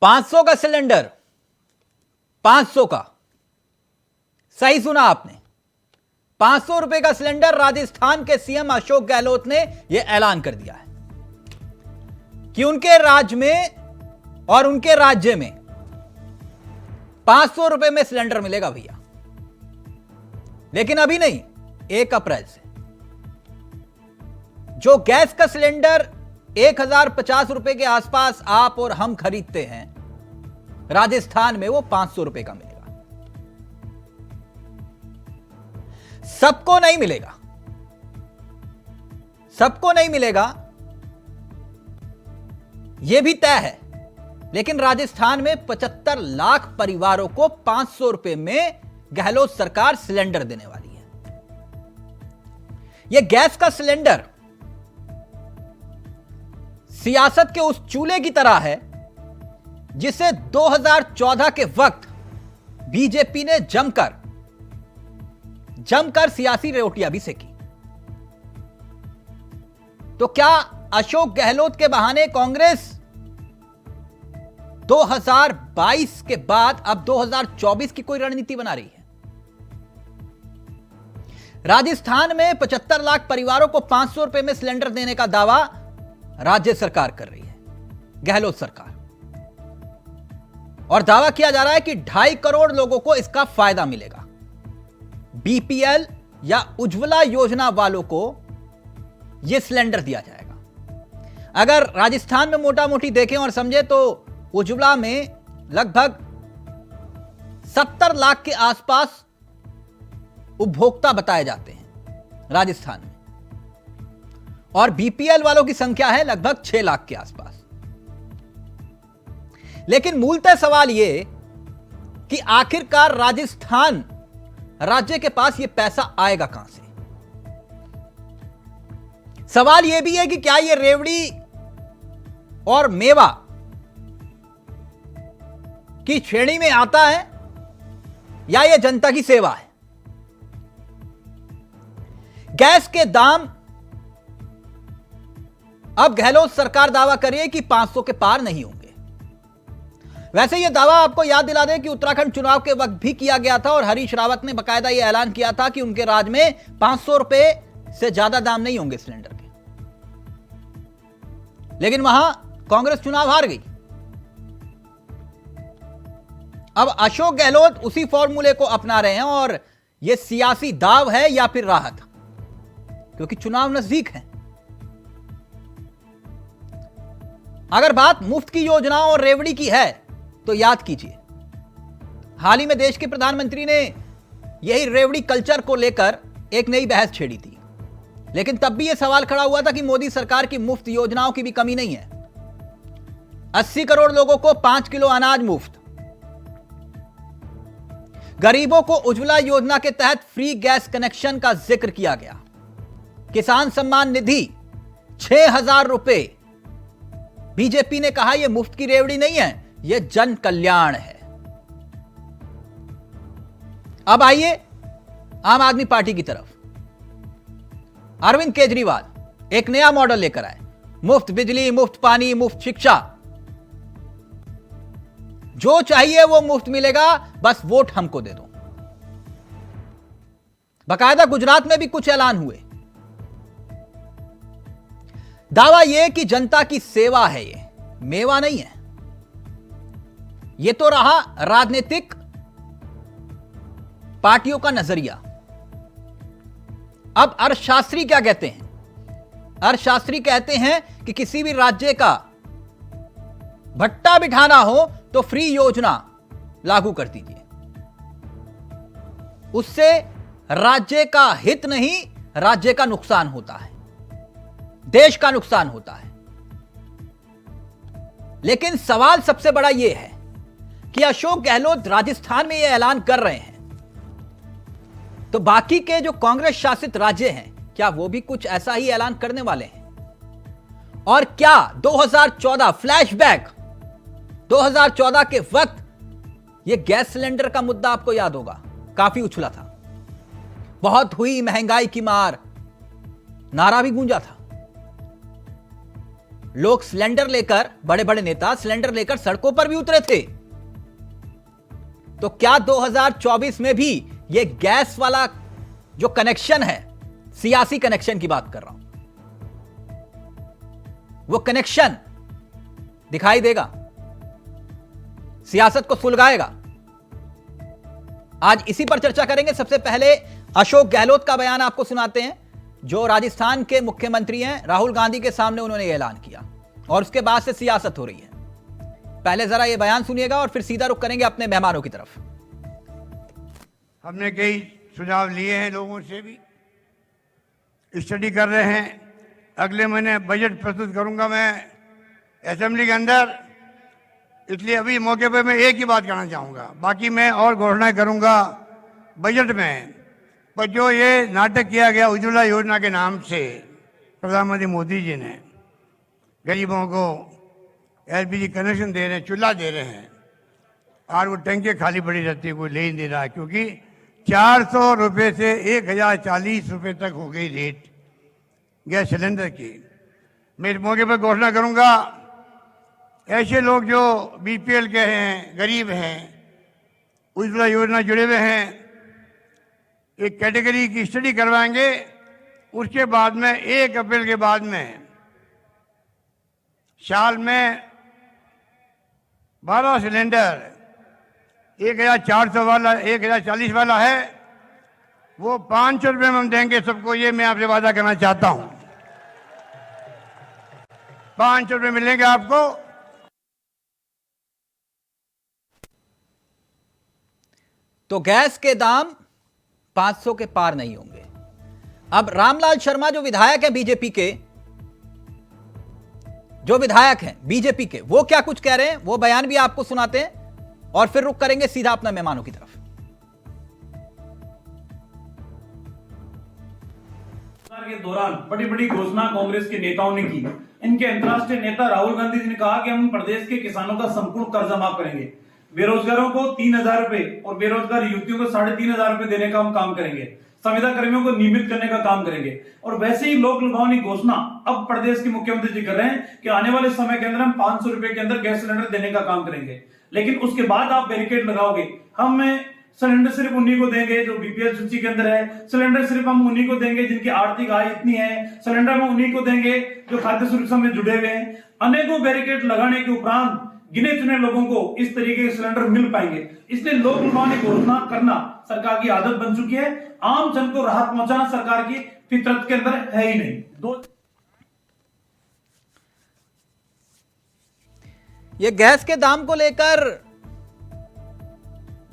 500 का सिलेंडर, 500 का, सही सुना आपने, 500 रुपए का सिलेंडर। राजस्थान के सीएम अशोक गहलोत ने यह ऐलान कर दिया है कि उनके राज्य में और उनके राज्य में 500 रुपए में सिलेंडर मिलेगा भैया। लेकिन अभी नहीं, 1 अप्रैल से जो गैस का सिलेंडर 1050 रुपए के आसपास आप और हम खरीदते हैं, राजस्थान में वो 500 रुपए का मिलेगा। सबको नहीं मिलेगा, सबको नहीं मिलेगा, यह भी तय है। लेकिन राजस्थान में 75 लाख परिवारों को 500 रुपए में गहलोत सरकार सिलेंडर देने वाली है। यह गैस का सिलेंडर सियासत के उस चूल्हे की तरह है जिसे 2014 के वक्त बीजेपी ने जमकर सियासी रोटियां भी सेकी। तो क्या अशोक गहलोत के बहाने कांग्रेस 2022 के बाद अब 2024 की कोई रणनीति बना रही है? राजस्थान में 75 लाख परिवारों को 500 रुपए में सिलेंडर देने का दावा राज्य सरकार कर रही है, गहलोत सरकार। और दावा किया जा रहा है कि 2.5 करोड़ लोगों को इसका फायदा मिलेगा। बीपीएल या उज्ज्वला योजना वालों को यह सिलेंडर दिया जाएगा। अगर राजस्थान में मोटा मोटी देखें और समझे तो उज्ज्वला में लगभग 70 लाख के आसपास उपभोक्ता बताए जाते हैं राजस्थान में, और बीपीएल वालों की संख्या है लगभग 6 लाख के आसपास। लेकिन मूलतः सवाल यह कि आखिरकार राजस्थान राज्य के पास यह पैसा आएगा कहां से? सवाल यह भी है कि क्या यह रेवड़ी और मेवा की श्रेणी में आता है या यह जनता की सेवा है? गैस के दाम अब गहलोत सरकार दावा कर रही है कि 500 के पार नहीं होंगे। वैसे यह दावा आपको याद दिला दें कि उत्तराखंड चुनाव के वक्त भी किया गया था और हरीश रावत ने बकायदा यह ऐलान किया था कि उनके राज्य में 500 रुपए से ज्यादा दाम नहीं होंगे सिलेंडर के। लेकिन वहां कांग्रेस चुनाव हार गई। अब अशोक गहलोत उसी फॉर्मूले को अपना रहे हैं और यह सियासी दाव है या फिर राहत, क्योंकि चुनाव नजदीक है। अगर बात मुफ्त की योजनाओं और रेवड़ी की है तो याद कीजिए, हाल ही में देश के प्रधानमंत्री ने यही रेवड़ी कल्चर को लेकर एक नई बहस छेड़ी थी। लेकिन तब भी यह सवाल खड़ा हुआ था कि मोदी सरकार की मुफ्त योजनाओं की भी कमी नहीं है। 80 करोड़ लोगों को 5 किलो अनाज मुफ्त, गरीबों को उज्ज्वला योजना के तहत फ्री गैस कनेक्शन का जिक्र किया गया, किसान सम्मान निधि 6,000 रुपए। बीजेपी ने कहा यह मुफ्त की रेवड़ी नहीं है, यह जन कल्याण है। अब आइए आम आदमी पार्टी की तरफ। अरविंद केजरीवाल एक नया मॉडल लेकर आए, मुफ्त बिजली, मुफ्त पानी, मुफ्त शिक्षा, जो चाहिए वो मुफ्त मिलेगा, बस वोट हमको दे दो। बाकायदा गुजरात में भी कुछ ऐलान हुए। दावा यह कि जनता की सेवा है, ये मेवा नहीं है। यह तो रहा राजनीतिक पार्टियों का नजरिया। अब अर्थशास्त्री क्या कहते हैं? अर्थशास्त्री कहते हैं कि किसी भी राज्य का भट्टा बिठाना हो तो फ्री योजना लागू कर दीजिए। उससे राज्य का हित नहीं, राज्य का नुकसान होता है, देश का नुकसान होता है। लेकिन सवाल सबसे बड़ा यह है कि अशोक गहलोत राजस्थान में यह ऐलान कर रहे हैं, तो बाकी के जो कांग्रेस शासित राज्य हैं, क्या वो भी कुछ ऐसा ही ऐलान करने वाले हैं? और क्या 2014 फ्लैशबैक, 2014 के वक्त यह गैस सिलेंडर का मुद्दा आपको याद होगा, काफी उछला था, बहुत हुई महंगाई की मार, नारा भी गूंजा था। लोग सिलेंडर लेकर, बड़े बड़े नेता सिलेंडर लेकर सड़कों पर भी उतरे थे। तो क्या 2024 में भी ये गैस वाला जो कनेक्शन है, सियासी कनेक्शन की बात कर रहा हूं, वो कनेक्शन दिखाई देगा, सियासत को सुलगाएगा? आज इसी पर चर्चा करेंगे। सबसे पहले अशोक गहलोत का बयान आपको सुनाते हैं, जो राजस्थान के मुख्यमंत्री हैं। राहुल गांधी के सामने उन्होंने यह ऐलान किया और उसके बाद से सियासत हो रही है। पहले जरा यह बयान सुनिएगा और फिर सीधा रुख करेंगे अपने मेहमानों की तरफ। हमने कई सुझाव लिए हैं, लोगों से भी स्टडी कर रहे हैं। अगले महीने बजट प्रस्तुत करूंगा मैं असेंबली के अंदर, इसलिए अभी मौके पर मैं एक ही बात कहना चाहूँगा, बाकी मैं और घोषणाएं करूँगा बजट में। पर जो ये नाटक किया गया उज्ज्वला योजना के नाम से, प्रधानमंत्री मोदी जी ने गरीबों को एलपीजी कनेक्शन दे रहे हैं, चूल्हा दे रहे हैं, और वो टंकी खाली पड़ी रहती है, कोई ले ही नहीं रहा, क्योंकि 400 रुपये से 1040 रुपये तक हो गई रेट गैस सिलेंडर की। मैं इस मौके पर घोषणा करूँगा, ऐसे लोग जो बीपीएल के हैं, गरीब हैं, उज्ज्वला योजना जुड़े हुए हैं, एक कैटेगरी की स्टडी करवाएंगे। उसके बाद में 1 अप्रैल के बाद में साल में 12 सिलेंडर, 1400 वाला, 1040 वाला है, वो 500 रुपये में हम देंगे सबको। ये मैं आपसे वादा करना चाहता हूं, 500 रुपये मिलेंगे आपको। तो गैस के दाम 500 के पार नहीं होंगे। अब रामलाल शर्मा जो विधायक हैं बीजेपी के, वो क्या कुछ कह रहे हैं, वो बयान भी आपको सुनाते हैं और फिर रुख करेंगे सीधा अपना मेहमानों की तरफ। के दौरान बड़ी बड़ी घोषणा कांग्रेस के नेताओं ने की। इनके अंतर्राष्ट्रीय नेता राहुल गांधी जी ने कहा कि हम प्रदेश के किसानों का संपूर्ण कर्जा माफ करेंगे, बेरोजगारों को 3000 रुपए और बेरोजगार युवतियों को 3500 रुपए देने का हम काम करेंगे, संविदा कर्मियों को नियमित करने का काम करेंगे। और वैसे ही लोक लुभावनी घोषणा अब प्रदेश के मुख्यमंत्री जी कर रहे हैं कि आने वाले समय के अंदर हम 500 रुपए के अंदर गैस सिलेंडर देने का काम करेंगे। लेकिन उसके बाद आप बैरिकेड लगाओगे, हम सिलेंडर सिर्फ उन्हीं को देंगे जो बीपीएल सूची के अंदर है, सिलेंडर सिर्फ हम उन्हीं को देंगे जिनकी आर्थिक आय इतनी है, सिलेंडर हम उन्हीं को देंगे जो खाद्य सुरक्षा में जुड़े हुए हैं। अनेकों बैरिकेड लगाने के उपरांत गिने चुने लोगों को इस तरीके के सिलेंडर मिल पाएंगे। इसलिए लोक लुभावनी घोषणा करना सरकार की आदत बन चुकी है। आम जन को राहत पहुंचाना सरकार की फितरत के अंदर है ही नहीं। ये गैस के दाम को लेकर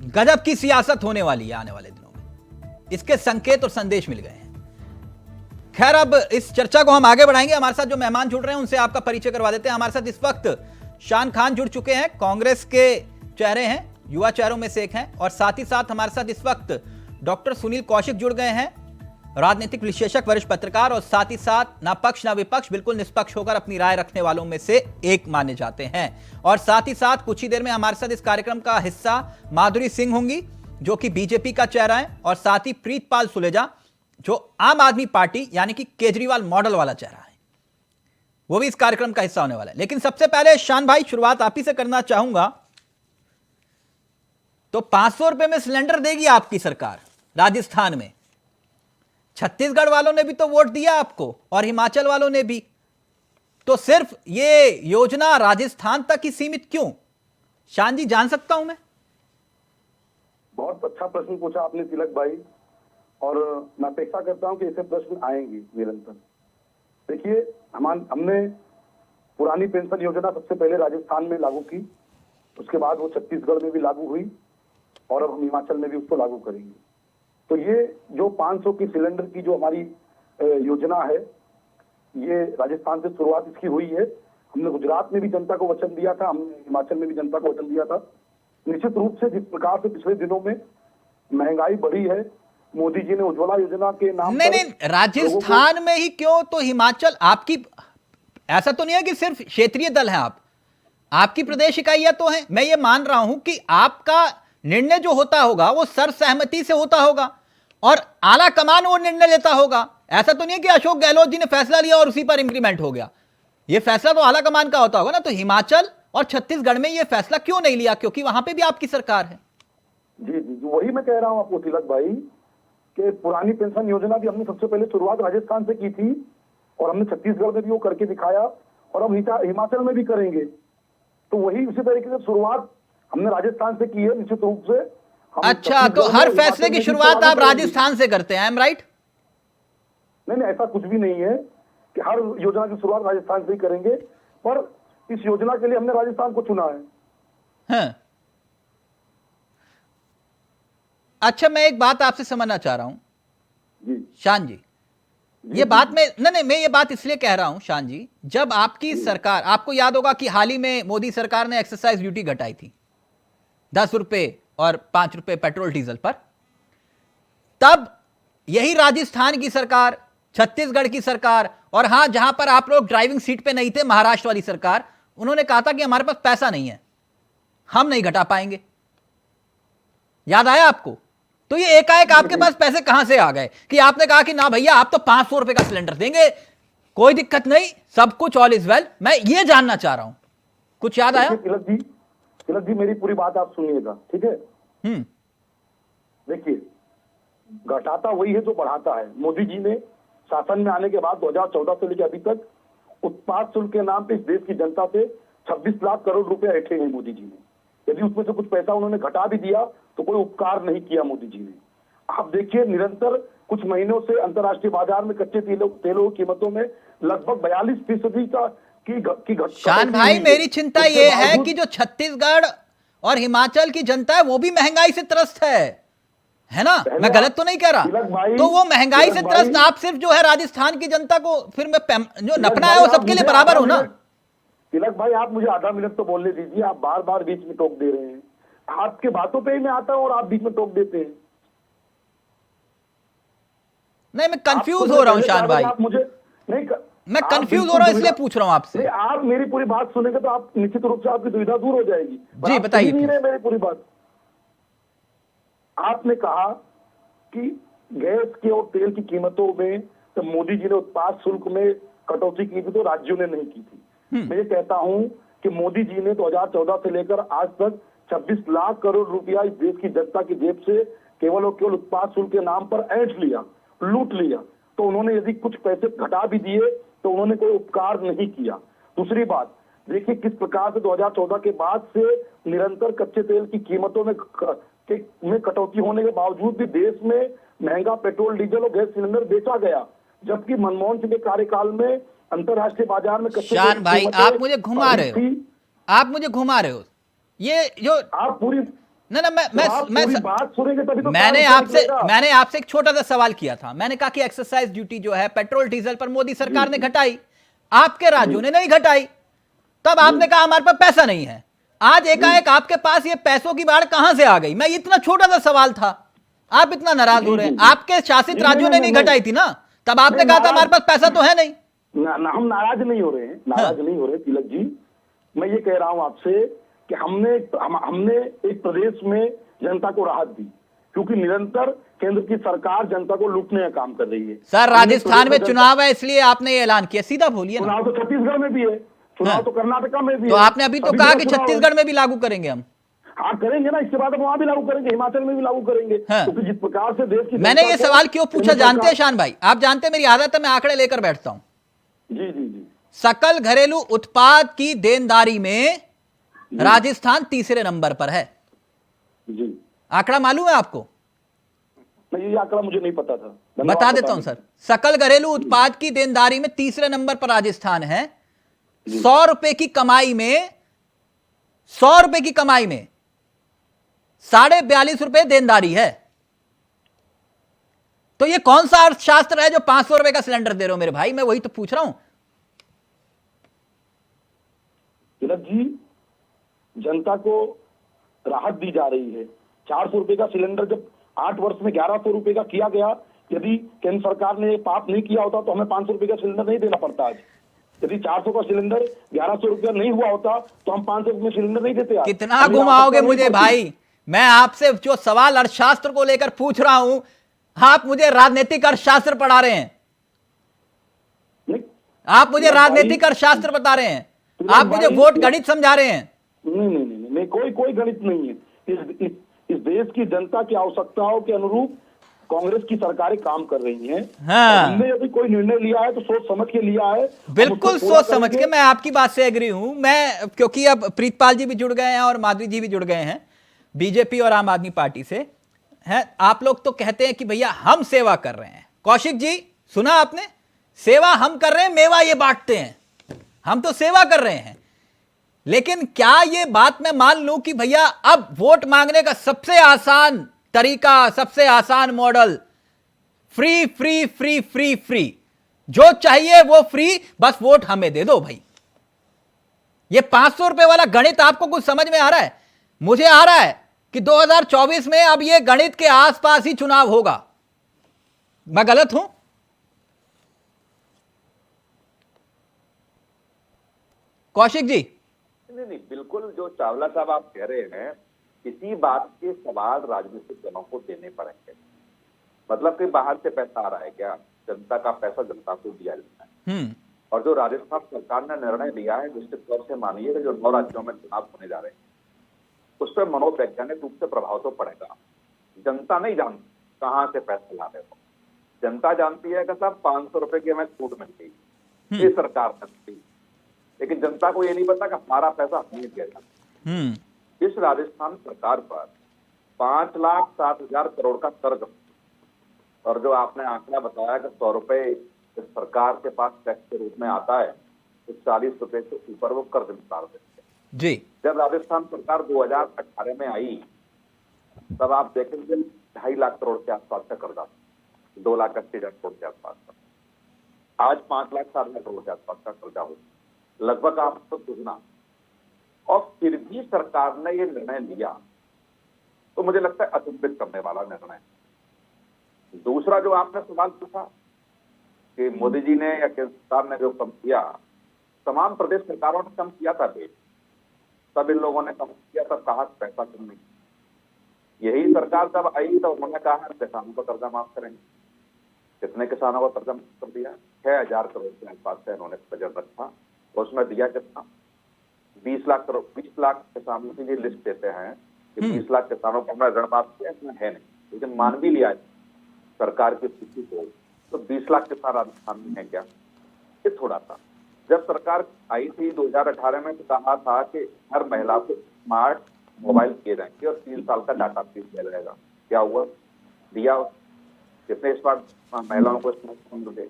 गजब की सियासत होने वाली है आने वाले दिनों में, इसके संकेत और संदेश मिल गए हैं। खैर, अब इस चर्चा को हम आगे बढ़ाएंगे। हमारे साथ जो मेहमान जुड़ रहे हैं उनसे आपका परिचय करवा देते हैं। हमारे साथ इस वक्त शान खान जुड़ चुके हैं, कांग्रेस के चेहरे हैं, युवा चेहरों में से एक हैं, और साथ ही साथ हमारे साथ इस वक्त डॉक्टर सुनील कौशिक जुड़ गए हैं, राजनीतिक विश्लेषक, वरिष्ठ पत्रकार, और साथ ही साथ ना पक्ष ना विपक्ष, बिल्कुल निष्पक्ष होकर अपनी राय रखने वालों में से एक माने जाते हैं। और साथ ही साथ कुछ ही देर में हमारे साथ इस कार्यक्रम का हिस्सा माधुरी सिंह होंगी, जो कि बीजेपी का चेहरा है, और साथ ही प्रीतपाल सुलेजा, जो आम आदमी पार्टी यानी कि केजरीवाल मॉडल वाला चेहरा है, वो भी इस कार्यक्रम का हिस्सा होने वाला है। लेकिन सबसे पहले शान भाई, शुरुआत आप ही से करना चाहूंगा। तो 500 रुपए में सिलेंडर देगी आपकी सरकार राजस्थान में, छत्तीसगढ़ वालों ने भी तो वोट दिया आपको और हिमाचल वालों ने भी, तो सिर्फ ये योजना राजस्थान तक ही सीमित क्यों? शान जी, जान सकता हूं मैं? बहुत अच्छा प्रश्न पूछा आपने तिलक भाई, और मैं अपेक्षा करता हूं कि ऐसे प्रश्न आएंगे निरंतर। देखिए, हमने पुरानी पेंशन योजना सबसे पहले राजस्थान में लागू की, उसके बाद वो छत्तीसगढ़ में भी लागू हुई, और अब हम हिमाचल में भी उसको लागू करेंगे। तो ये जो 500 की सिलेंडर की जो हमारी योजना है, ये राजस्थान से शुरुआत इसकी हुई है। हमने गुजरात में भी जनता को वचन दिया था, हमने हिमाचल में भी जनता को वचन दिया था। निश्चित रूप से जिस प्रकार से पिछले दिनों में महंगाई बढ़ी है, मोदी जी ने उज्ज्वला योजना के नाम नहीं, राजस्थान में ही क्यों, तो हिमाचल आपकी, ऐसा तो नहीं है कि सिर्फ क्षेत्रीय दल है आपकी प्रदेश इकाइयां तो हैं। मैं ये मान रहा हूं कि आपका निर्णय जो होता होगा वो सर्वसहमति से होता होगा और आला कमान वो निर्णय लेता होगा। ऐसा तो नहीं है कि अशोक गहलोत जी ने फैसला लिया और उसी पर इंप्लीमेंट हो गया। ये फैसला तो आला कमान का होता होगा ना, तो हिमाचल और छत्तीसगढ़ में ये फैसला क्यों नहीं लिया? क्योंकि वहां पे भी आपकी सरकार है। जी जी जी, वही मैं कह रहा हूं आपको तिलक भाई कि पुरानी पेंशन योजना भी हमने सबसे पहले शुरुआत राजस्थान से की थी और हमने छत्तीसगढ़ में भी वो करके दिखाया और अब हिमाचल में भी करेंगे। तो वही उसी तरीके से शुरुआत हमने राजस्थान से की है निश्चित रूप से। अच्छा, तो हर फैसले की शुरुआत आप राजस्थान से करते हैं, आई एम राइट? नहीं, ऐसा कुछ भी नहीं है कि हर योजना की शुरुआत राजस्थान से ही करेंगे, पर इस योजना के लिए हमने राजस्थान को चुना है। हाँ। अच्छा, मैं एक बात आपसे समझना चाह रहा हूं जी शान जी, ये बात मैं नहीं, मैं ये बात इसलिए कह रहा हूं शान जी, जब आपकी सरकार, आपको याद होगा कि हाल ही में मोदी सरकार ने एक्सरसाइज ड्यूटी घटाई थी 10 रुपए और 5 रुपए पेट्रोल डीजल पर, तब यही राजस्थान की सरकार, छत्तीसगढ़ की सरकार और हां जहां पर आप लोग ड्राइविंग सीट पे नहीं थे, महाराष्ट्र वाली सरकार, उन्होंने कहा था कि हमारे पास पैसा नहीं है, हम नहीं घटा पाएंगे। याद आया आपको? तो ये एकाएक आपके पास पैसे कहां से आ गए कि आपने कहा कि ना भैया आप तो 500 रुपए का सिलेंडर देंगे, कोई दिक्कत नहीं, सब कुछ ऑल इज वेल। मैं ये जानना चाह रहा हूं, कुछ याद आया? तिलक जी मेरी पूरी बात आप सुनिएगा, ठीक है? देखिए, घटाता वही है जो बढ़ाता है। मोदी जी ने शासन में आने के बाद 2014 से लेकर अभी तक उत्पाद शुल्क के नाम पे इस देश की जनता से 26 लाख करोड़ रुपए ऐंठे हैं मोदी जी ने। यदि उसमें से कुछ पैसा उन्होंने घटा भी दिया तो कोई उपकार नहीं किया मोदी जी ने। आप देखिए, निरंतर कुछ महीनों से अंतर्राष्ट्रीय बाजार में कच्चे तेलों की कीमतों में लगभग 42% की शान भाई, मेरी चिंता यह है कि जो छत्तीसगढ़ और हिमाचल की जनता है वो भी महंगाई से त्रस्त है ना? मैं गलत तो नहीं कह रहा? तो वो महंगाई से त्रस्त आप सिर्फ जो है राजस्थान की जनता को फिर मैं जो नपना है वो सबके लिए बराबर हो ना? तिलक भाई, आप मुझे आधा मिनट तो बोलने दीजिए, आप बार बार बीच में टोक दे रहे हैं। आपके बातों पे ही मैं आता हूं और आप बीच में टोक देते हैं। नहीं, मैं कंफ्यूज हो रहा हूं शान भाई, आप मुझे नहीं मैं कंफ्यूज हो रहा हूं, इसलिए पूछ रहा हूं आपसे। आप मेरी पूरी बात सुनेंगे तो आप निश्चित रूप से आपकी दुविधा दूर हो जाएगी। जी बताइए। नहीं रहे मेरी पूरी बात। आपने कहा कि गैस के और तेल की कीमतों में तो मोदी जी ने उत्पाद शुल्क में कटौती की थी तो राज्यों ने नहीं की थी। मैं ये कहता हूं कि मोदी जी ने 2014 से लेकर आज तक 26 लाख करोड़ रुपया इस देश की जनता की जेब से केवल और केवल उत्पाद शुल्क के नाम पर ऐंठ लिया, लूट लिया। तो उन्होंने यदि कुछ पैसे घटा भी दिए तो उन्होंने कोई उपकार नहीं किया। दूसरी बात, देखिए किस प्रकार से 2014 के बाद से निरंतर कच्चे तेल की कीमतों में कटौती होने के बावजूद भी देश में महंगा पेट्रोल, डीजल और गैस सिलेंडर बेचा गया, जबकि मनमोहन सिंह के कार्यकाल में अंतरराष्ट्रीय बाजार में कच्चे शान भाई, आप मुझे घुमा रहे हो, आप मुझे घुमा रहे हो। ये जो आप पूरी ना मैं बात सुनेंगे तभी तो मैंने आपसे एक छोटा सा सवाल किया था। मैंने कहा कि एक्सरसाइज ड्यूटी जो है पेट्रोल डीजल पर मोदी सरकार ने घटाई, आपके राज्यों ने नहीं घटाई, तब आपने कहा हमारे पास पैसा नहीं है। आज एकाएक आपके पास ये पैसों की बाढ़ कहां से आ गई? मैं इतना छोटा सा सवाल था, आप इतना नाराज हो रहे हैं। आपके शासित राज्यों ने नहीं घटाई थी ना, तब आपने कहा था हमारे पास पैसा तो है नहीं ना। हम नाराज नहीं हो रहे हैं, नाराज नहीं हो रहे तिलक जी। मैं ये कह रहा हूं आपसे कि हमने एक प्रदेश में जनता को राहत दी, क्योंकि निरंतर केंद्र की सरकार जनता को लूटने का काम कर रही है। सर, राजस्थान में चुनाव है इसलिए आपने ये ऐलान किया, सीधा बोलिए। चुनाव तो छत्तीसगढ़ में भी है, चुनाव तो कर्नाटका में भी है। तो आपने अभी तो कहा कि छत्तीसगढ़ में भी लागू करेंगे हम। हाँ करेंगे ना, इसके बाद हम वहां भी लागू करेंगे, हिमाचल में भी लागू करेंगे। क्योंकि जिस प्रकार से देश की, मैंने ये सवाल क्यों पूछा जानते हैं शान भाई? आप जानते हैं मेरी आदत है, मैं आंकड़े लेकर बैठता हूं। जी जी जी। सकल घरेलू उत्पाद की देनदारी में राजस्थान तीसरे नंबर पर है जी। आंकड़ा मालूम है आपको? ये आंकड़ा मुझे नहीं पता था, बता देता हूं सर। सकल घरेलू उत्पाद की देनदारी में तीसरे नंबर पर राजस्थान है। 100 रुपए की कमाई में 42.5 रुपए देनदारी है। तो ये कौन सा अर्थशास्त्र है जो 500 रुपए का सिलेंडर दे रहे हो मेरे भाई? मैं वही तो पूछ रहा हूं। तिलक जी, जनता को राहत दी जा रही है। 400 रुपए का सिलेंडर जब 8 वर्ष में 1100 रुपए का किया गया, यदि केंद्र सरकार ने पाप नहीं किया होता तो हमें 500 रुपए का सिलेंडर नहीं देना पड़ता आज। यदि 400 का सिलेंडर 1100 रुपया नहीं हुआ होता तो हम 500 में सिलेंडर नहीं देते। कितना घुमाओगे मुझे भाई? मैं आपसे जो सवाल अर्थशास्त्र को लेकर पूछ रहा हूं, आप मुझे राजनीतिक अर्थशास्त्र पढ़ा रहे हैं। नहीं, आप मुझे राजनीतिक अर्थशास्त्र बता रहे हैं, आप मुझे वोट गणित समझा रहे हैं। नहीं, कोई गणित नहीं है। इस देश की जनता की आवश्यकताओं के अनुरूप कांग्रेस की सरकारें काम कर रही हैं। हाँ। हमने यदि कोई निर्णय लिया है तो सोच समझ के लिया है। बिल्कुल सोच समझ के। मैं आपकी बात से एग्री हूं। मैं, क्योंकि अब प्रीतपाल जी भी जुड़ गए हैं और माधुरी जी भी जुड़ गए हैं बीजेपी और आम आदमी पार्टी से, है। आप लोग तो कहते हैं कि भैया हम सेवा कर रहे हैं। कौशिक जी, सुना आपने, सेवा हम कर रहे हैं, मेवा ये बांटते हैं। हम तो सेवा कर रहे हैं, लेकिन क्या ये बात मैं मान लूं कि भैया अब वोट मांगने का सबसे आसान तरीका, सबसे आसान model, free free free free free, जो चाहिए वो फ्री, बस वोट हमें दे दो भाई। ये 500 रुपए वाला गणित आपको कुछ समझ में आ रहा है? मुझे आ रहा है कि 2024 में अब ये गणित के आसपास ही चुनाव होगा। मैं गलत हूं? कौशिक जी। नहीं, बिल्कुल जो चावला साहब आप कह रहे हैं, किसी बात के सवाल राजनीतिक दलों को देने पड़ेंगे। मतलब कि बाहर से पैसा आ रहा है क्या? जनता का पैसा जनता को दिया जाता है। और जो राजस्थान सरकार ने निर्णय लिया है, निश्चित तौर से मानिए कि जो 9 राज्यों में चुनाव होने जा रहे हैं, उस पर मनोवैज्ञानिक रूप से प्रभाव तो पड़ेगा। जनता नहीं जानती कहाँ से पैसा ला रहे हो। जनता जानती है कि साहब 500 रुपए की हमें छूट मिल गई, ये सरकार ने दी। लेकिन जनता को ये नहीं पता कि हमारा पैसा हमें दिया जाता है। इस राजस्थान सरकार पर 5,07,000 करोड़ का कर्ज, और जो आपने आंकड़ा बताया कि 100 रुपए इस सरकार के पास टैक्स के रूप में आता है, तो 40 रुपए से ऊपर वो कर्ज निकाल देते हैं जी। जब राजस्थान सरकार 2018 में आई, तब आप देखेंगे 2.5 लाख करोड़ के आसपास का कर्जा, 2,80,000 करोड़ के आसपास का। आज 5,07,000 करोड़ के आसपास का कर्जा हो, लगभग आपको दुगना। और फिर भी सरकार ने ये निर्णय लिया, तो मुझे लगता है अचंभित करने वाला निर्णय। दूसरा जो आपने सवाल पूछा कि मोदी जी ने या केंद्र सरकार ने जो कम किया, तमाम प्रदेश सरकारों ने कम किया था बेट, तब इन लोगों ने कम किया, तब कहा पैसा कम नहीं। यही सरकार जब आई तो उन्होंने कहा किसानों का कर्जा माफ करेंगे। कितने किसानों का कर्जा माफ कर दिया? 6,000 करोड़ के आसपास से इन्होंने बजट रखा, उसमें दिया कितना? 20 लाख करोड़। 20 लाख किसानों की ये लिस्ट देते हैं कि 20 लाख किसानों को हमने ऋण माफ किया, इसमें है नहीं, लेकिन मान भी लिया सरकार की स्थिति को, तो 20 लाख किसान राजस्थान में है क्या? ये थोड़ा सा। जब सरकार आई थी 2018 में, तो कहा था कि हर महिला को स्मार्ट मोबाइल दिए जाएंगे और 3 साल का डाटा फ्री दिया जाएगा। क्या हुआ? दिया। कितने स्मार्ट महिलाओं को स्मार्टफोन दे?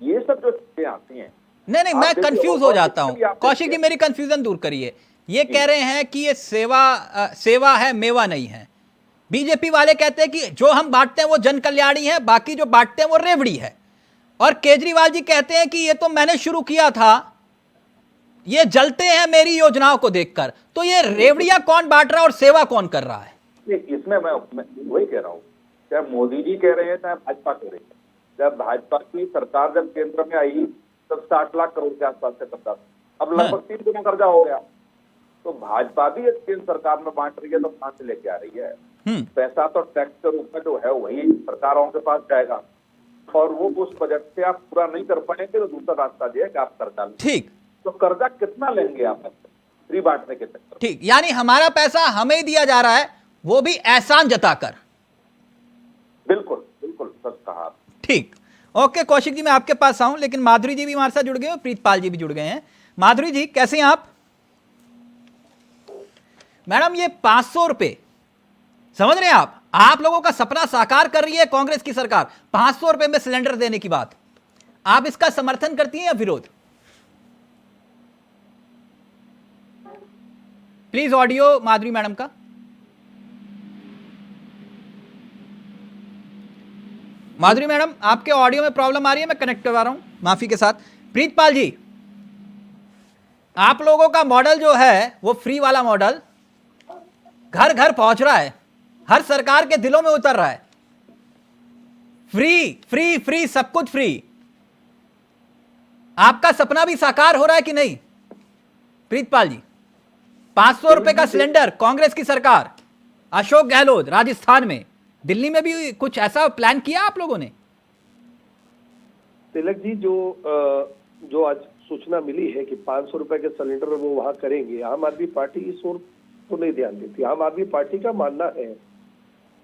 ये सब जो चीजें आती हैं, नहीं, मैं कंफ्यूज हो जाता हूं। कौशिक जी, मेरी कंफ्यूजन दूर करिए। ये कह रहे हैं कि ये सेवा है, मेवा नहीं है। बीजेपी वाले कहते हैं कि जो हम बांटते हैं वो जन कल्याणी है, बाकी जो बांटते हैं वो रेवड़ी है। और केजरीवाल जी कहते हैं कि ये तो मैंने शुरू किया था, ये जलते हैं मेरी योजनाओं को देखकर। तो ये रेवड़ियां कौन बांट रहा है और सेवा कौन कर रहा है? इसमें मैं वही कह रहा हूँ, चाहे मोदी जी कह रहे हैं चाहे भाजपा कह रही है। जब भाजपा की सरकार जब केंद्र में आई, तब 60 लाख करोड़ के आसपास से कर्जा, अब लगभग 3 गुना कर्जा हो गया। तो भाजपा भी केंद्र सरकार में बांट रही है, तो कहां से लेके आ रही है? पैसा तो टैक्स के रूप में जो है वही सरकारों के पास जाएगा, और वो उस बजट से आप पूरा नहीं कर पाएंगे, तो दूसरा रास्ता दिया कि आप कर्जा लें। ठीक। तो कर्जा कितना लेंगे आप फ्री बांटने के चक्कर? ठीक, यानी हमारा पैसा हमें ही दिया जा रहा है, वो भी एहसान जताकर। बिल्कुल बिल्कुल सच कहा। ठीक, ओके कौशिक जी, मैं आपके पास आऊं, लेकिन माधुरी जी भी हमारे साथ जुड़ गए हैं, प्रीतपाल जी भी जुड़ गए हैं। माधुरी जी, कैसे हैं आप? मैडम, ये 500 रुपए समझ रहे हैं आप लोगों का सपना साकार कर रही है कांग्रेस की सरकार। 500 रुपए में सिलेंडर देने की बात, आप इसका समर्थन करती हैं या विरोध? प्लीज ऑडियो माधुरी मैडम का। माधुरी मैडम, आपके ऑडियो में प्रॉब्लम आ रही है, मैं कनेक्ट करवा रहा हूं, माफी के साथ। प्रीतपाल जी, आप लोगों का मॉडल जो है वो फ्री वाला मॉडल घर घर पहुंच रहा है, हर सरकार के दिलों में उतर रहा है। फ्री फ्री फ्री, सब कुछ फ्री। आपका सपना भी साकार हो रहा है कि नहीं प्रीतपाल जी? 500 रुपए का सिलेंडर, कांग्रेस की सरकार, अशोक गहलोत राजस्थान में, दिल्ली में भी कुछ ऐसा प्लान किया आप लोगों ने? तिलक जी, जो जो आज सूचना मिली है कि 500 रुपए के सिलेंडर वो वहां करेंगे, आम आदमी पार्टी इस ओर तो नहीं ध्यान देती। आम आदमी पार्टी का मानना है,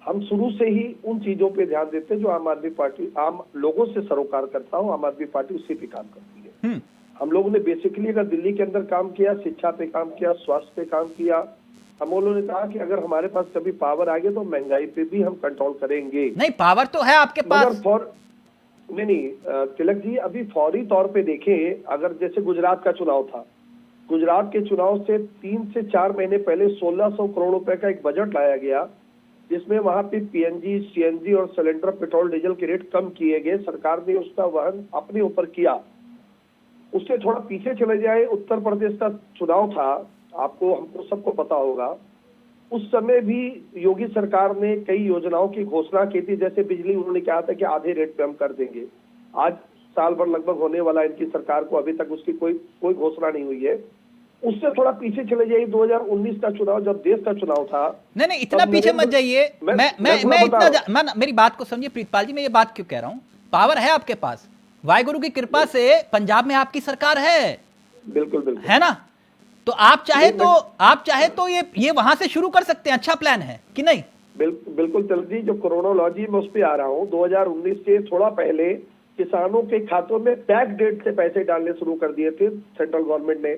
हम शुरू से ही उन चीजों पे ध्यान देते हैं जो आम आदमी पार्टी आम लोगों से सरोकार करता हो, आम आदमी पार्टी उसी पे काम करती है। हम लोगों ने बेसिकली अगर दिल्ली के अंदर काम किया, शिक्षा पे काम किया, स्वास्थ्य पे काम किया, हम लोगों ने कहा कि अगर हमारे पास कभी पावर आ गया तो महंगाई पे भी हम कंट्रोल करेंगे। नहीं, पावर तो है आपके पास। नहीं तिलक जी, अभी फौरी तौर पे देखें, अगर जैसे गुजरात का चुनाव था, गुजरात के चुनाव से 3 से 4 महीने पहले 1600 करोड़ रुपए का एक बजट लाया गया, जिसमें वहां पे पीएनजी, सीएनजी और सिलेंडर पेट्रोल डीजल के रेट कम किए गए। सरकार ने उसका वहन अपने ऊपर किया। उससे थोड़ा पीछे चले जाए, उत्तर प्रदेश का चुनाव था, आपको हमको सबको पता होगा, उस समय भी योगी सरकार ने कई योजनाओं की घोषणा की थी। जैसे बिजली, उन्होंने कहा था कि आधे रेट पे हम कर देंगे। आज साल भर लगभग होने वाला इनकी सरकार को, अभी तक उसकी कोई घोषणा नहीं हुई है। उससे थोड़ा पीछे चले जाइए, 2019 का चुनाव, जब देश का चुनाव था। नहीं, इतना पीछे मत जाइए। मेरी बात को समझिए प्रीतपाल जी, मैं ये बात क्यों कह रहा हूँ, पावर है आपके पास, वाहिगुरु की कृपा से पंजाब में आपकी सरकार है। बिल्कुल बिल्कुल, है ना? तो आप चाहे तो ये वहां से शुरू कर सकते हैं। अच्छा प्लान है कि नहीं? बिल्कुल तिलक जी, जो क्रोनोलॉजी में उस पर आ रहा हूँ, 2019 से थोड़ा पहले किसानों के खातों में बैक डेट से पैसे डालने शुरू कर दिए थे सेंट्रल गवर्नमेंट ने।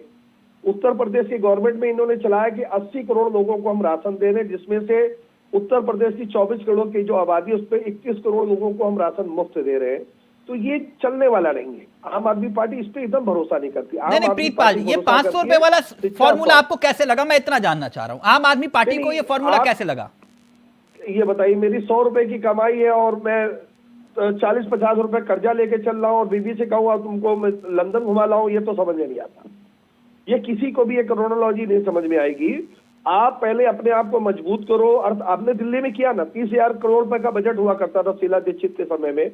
उत्तर प्रदेश की गवर्नमेंट में इन्होंने चलाया कि 80 करोड़ लोगों को हम राशन दे रहे हैं, जिसमें से उत्तर प्रदेश की 24 करोड़ की जो आबादी है, उस पर 21 करोड़ लोगों को हम राशन मुफ्त दे रहे हैं। तो ये चलने वाला नहीं है। आम आदमी पार्टी इस पे एकदम भरोसा नहीं करती। नहीं प्रीतपाल जी, ये 500 रुपए वाला फॉर्मूला आपको कैसे लगा, मैं इतना जानना चाह रहा हूँ। आम आदमी पार्टी को ये फॉर्मूला कैसे लगा, ये बताइए। मेरी 100 रुपए की कमाई है और मैं 40-50 रुपए कर्जा लेके चल रहा हूँ और बीबी से कहूँ तुमको मैं लंदन घुमा लाऊं, ये तो समझ में नहीं आता। ये किसी को भी ये क्रोनोलॉजी नहीं समझ में आएगी। आप पहले अपने आप को मजबूत करो। और आपने दिल्ली में किया ना, 30,000 करोड़ रुपए का बजट हुआ करता था शीला दीक्षित के समय में।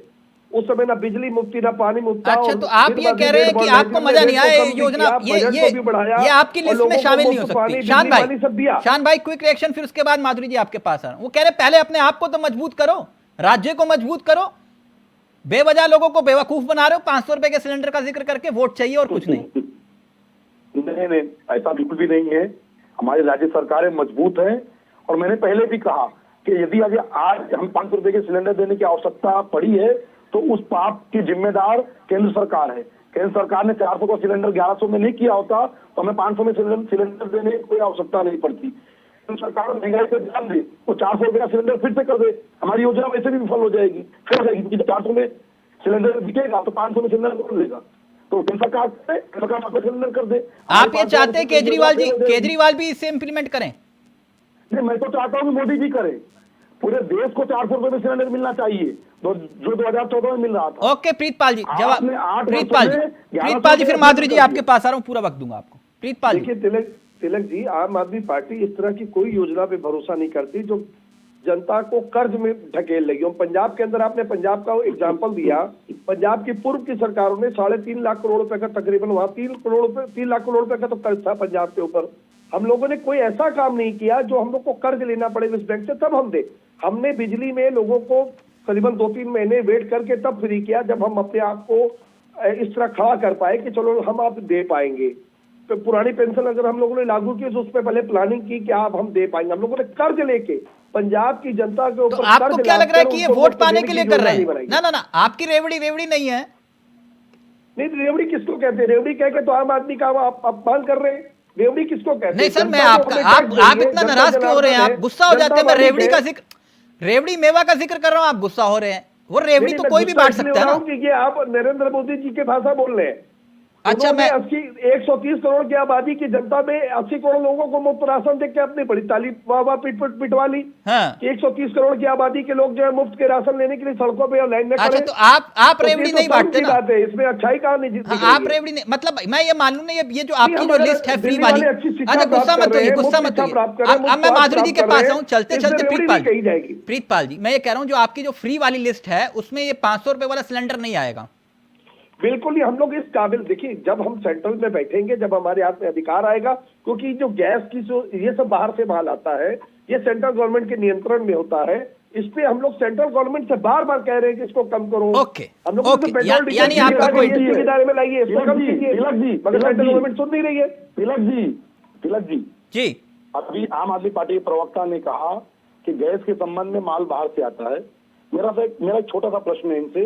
उस समय ना बिजली मुफ्ती, ना पानी मुफ्त। अच्छा, तो आप ये कह रहे हैं कि आपको मजा नहीं आया योजना, ये आपकी लिस्ट में शामिल नहीं हो सकती। शान भाई क्विक रिएक्शन, फिर उसके बाद माधुरी जी आपके पास आ रहा हूं। वो कह रहे पहले अपने आप को तो मजबूत करो, राज्य को मजबूत करो, बेवजह लोगों को बेवकूफ बना रहे हो। 500 रुपए के सिलेंडर का जिक्र करके वोट चाहिए और कुछ नहीं। नहीं, ऐसा बिल्कुल भी नहीं है। हमारी राज्य सरकारें मजबूत है। और मैंने पहले भी कहा कि यदि आज हम 500 रुपए के सिलेंडर देने की आवश्यकता पड़ी है, तो उस पाप की जिम्मेदार केंद्र सरकार है। केंद्र सरकार ने 400 का सिलेंडर 1100 में नहीं किया होता तो हमें 500 में सिलेंडर देने की कोई आवश्यकता नहीं पड़ती। केंद्र सरकार महंगाई पर ध्यान दे, वो 400 रुपए का सिलेंडर फिर से कर दे, हमारी योजना वैसे भी विफल हो जाएगी, फिर जाएगी। क्योंकि 400 में सिलेंडर बिकेगा तो 500 में सिलेंडर कौन लेगा? तो केंद्र सरकार सिलेंडर कर दे। आप ये चाहते हैं केजरीवाल भी इसे इंप्लीमेंट करें? नहीं, मैं तो चाहता हूँ मोदी जी करें। पूरे देश को 400 रुपए में सिलेंडर मिलना चाहिए, जो 2014 में मिल रहा था। ओके प्रीतपाल जी, जवाब प्रीतपाल जी, फिर माधुरी जी आपके पास आ रहा हूं, पूरा वक्त दूंगा आपको। प्रीतपाल जी, देखिए तिलक जी, आम आदमी पार्टी इस तरह की कोई योजना पे भरोसा नहीं करती जो जनता को कर्ज में ढकेल लेगी। और पंजाब के अंदर आपने पंजाब का एग्जाम्पल दिया, पंजाब की पूर्व की सरकारों ने 3.5 लाख करोड़ रुपए का तकरीबन, वहां 3 लाख करोड़ रुपए का तो कर्ज था पंजाब के ऊपर। हम लोगों ने कोई ऐसा काम नहीं किया जो हम लोग को कर्ज लेना पड़े इस बैंक से, तब हम दे। हमने बिजली में लोगों को करीबन 2-3 महीने वेट करके तब फ्री किया, जब हम अपने आप को इस तरह खड़ा कर पाए कि चलो हम आप दे पाएंगे। तो पुरानी पेंशन अगर हम लोगों ने लागू की तो उस पर पहले प्लानिंग की कि आप हम दे पाएंगे। हम लोगों ने कर्ज लेके पंजाब की जनता के ऊपर, तो आपको क्या लग रहा है कि ये वोट पाने के लिए कर रहे हैं? ना, आपकी रेवड़ी नहीं है। नहीं, रेवड़ी किसको कहते हैं? रेवड़ी कह के तो आम आदमी का अपमान कर रहे हैं। रेवड़ी किसको कहते हैं? नहीं सर, मैं आप इतना नाराज क्यों हो रहे हैं? आप गुस्सा हो जाते हैं। मैं रेवड़ी मेवा का जिक्र कर रहा हूं, आप गुस्सा हो रहे हैं। वो रेवड़ी तो कोई भी बांट सकता है ना। ये आप नरेंद्र मोदी जी के भाषा बोल रहे हैं। अच्छा, मैं 130 करोड़ की आबादी की जनता में 80 करोड़ लोगों को मुफ्त राशन देख के अपनी बड़ी ताली वाह पिटवा ली। हाँ। 130 करोड़ की आबादी के लोग जो है मुफ्त के राशन लेने के लिए सड़कों पे लाइन में खड़े। अच्छा, तो आप रेवड़ी नहीं बांटते ना? इसमें अच्छाई कहाँ नहीं? आप रेवड़ी नहीं, मतलब मैं ये मान लूं ना, ये जो आपकी जो लिस्ट है फ्री वाली। अच्छा, गुस्सा मत होइए। अब मैं माधुरी जी के पास आऊं, चलते प्रीतपाल जी, मैं ये कह रहा हूं जो आपकी जो फ्री वाली लिस्ट है उसमें ये 500 रुपए वाला सिलेंडर नहीं आएगा। बिल्कुल ही, हम लोग इस काबिल, देखिए जब हम सेंट्रल में बैठेंगे, जब हमारे हाथ में अधिकार आएगा, क्योंकि जो गैस की जो ये सब बाहर से माल आता है, ये सेंट्रल गवर्नमेंट के नियंत्रण में होता है। इस पे हम लोग सेंट्रल गवर्नमेंट से बार बार कह रहे हैं कि इसको कम करो। ओके, हम लोग ओके, यानी आपका कोई GST के दायरे में लाइए, इसको कम कीजिए, मगर सेंट्रल गवर्नमेंट सुन नहीं रही है। तिलक जी जी अभी आम आदमी पार्टी के प्रवक्ता ने कहा कि गैस के संबंध में माल बाहर से आता है। मेरा एक छोटा सा प्रश्न है इनसे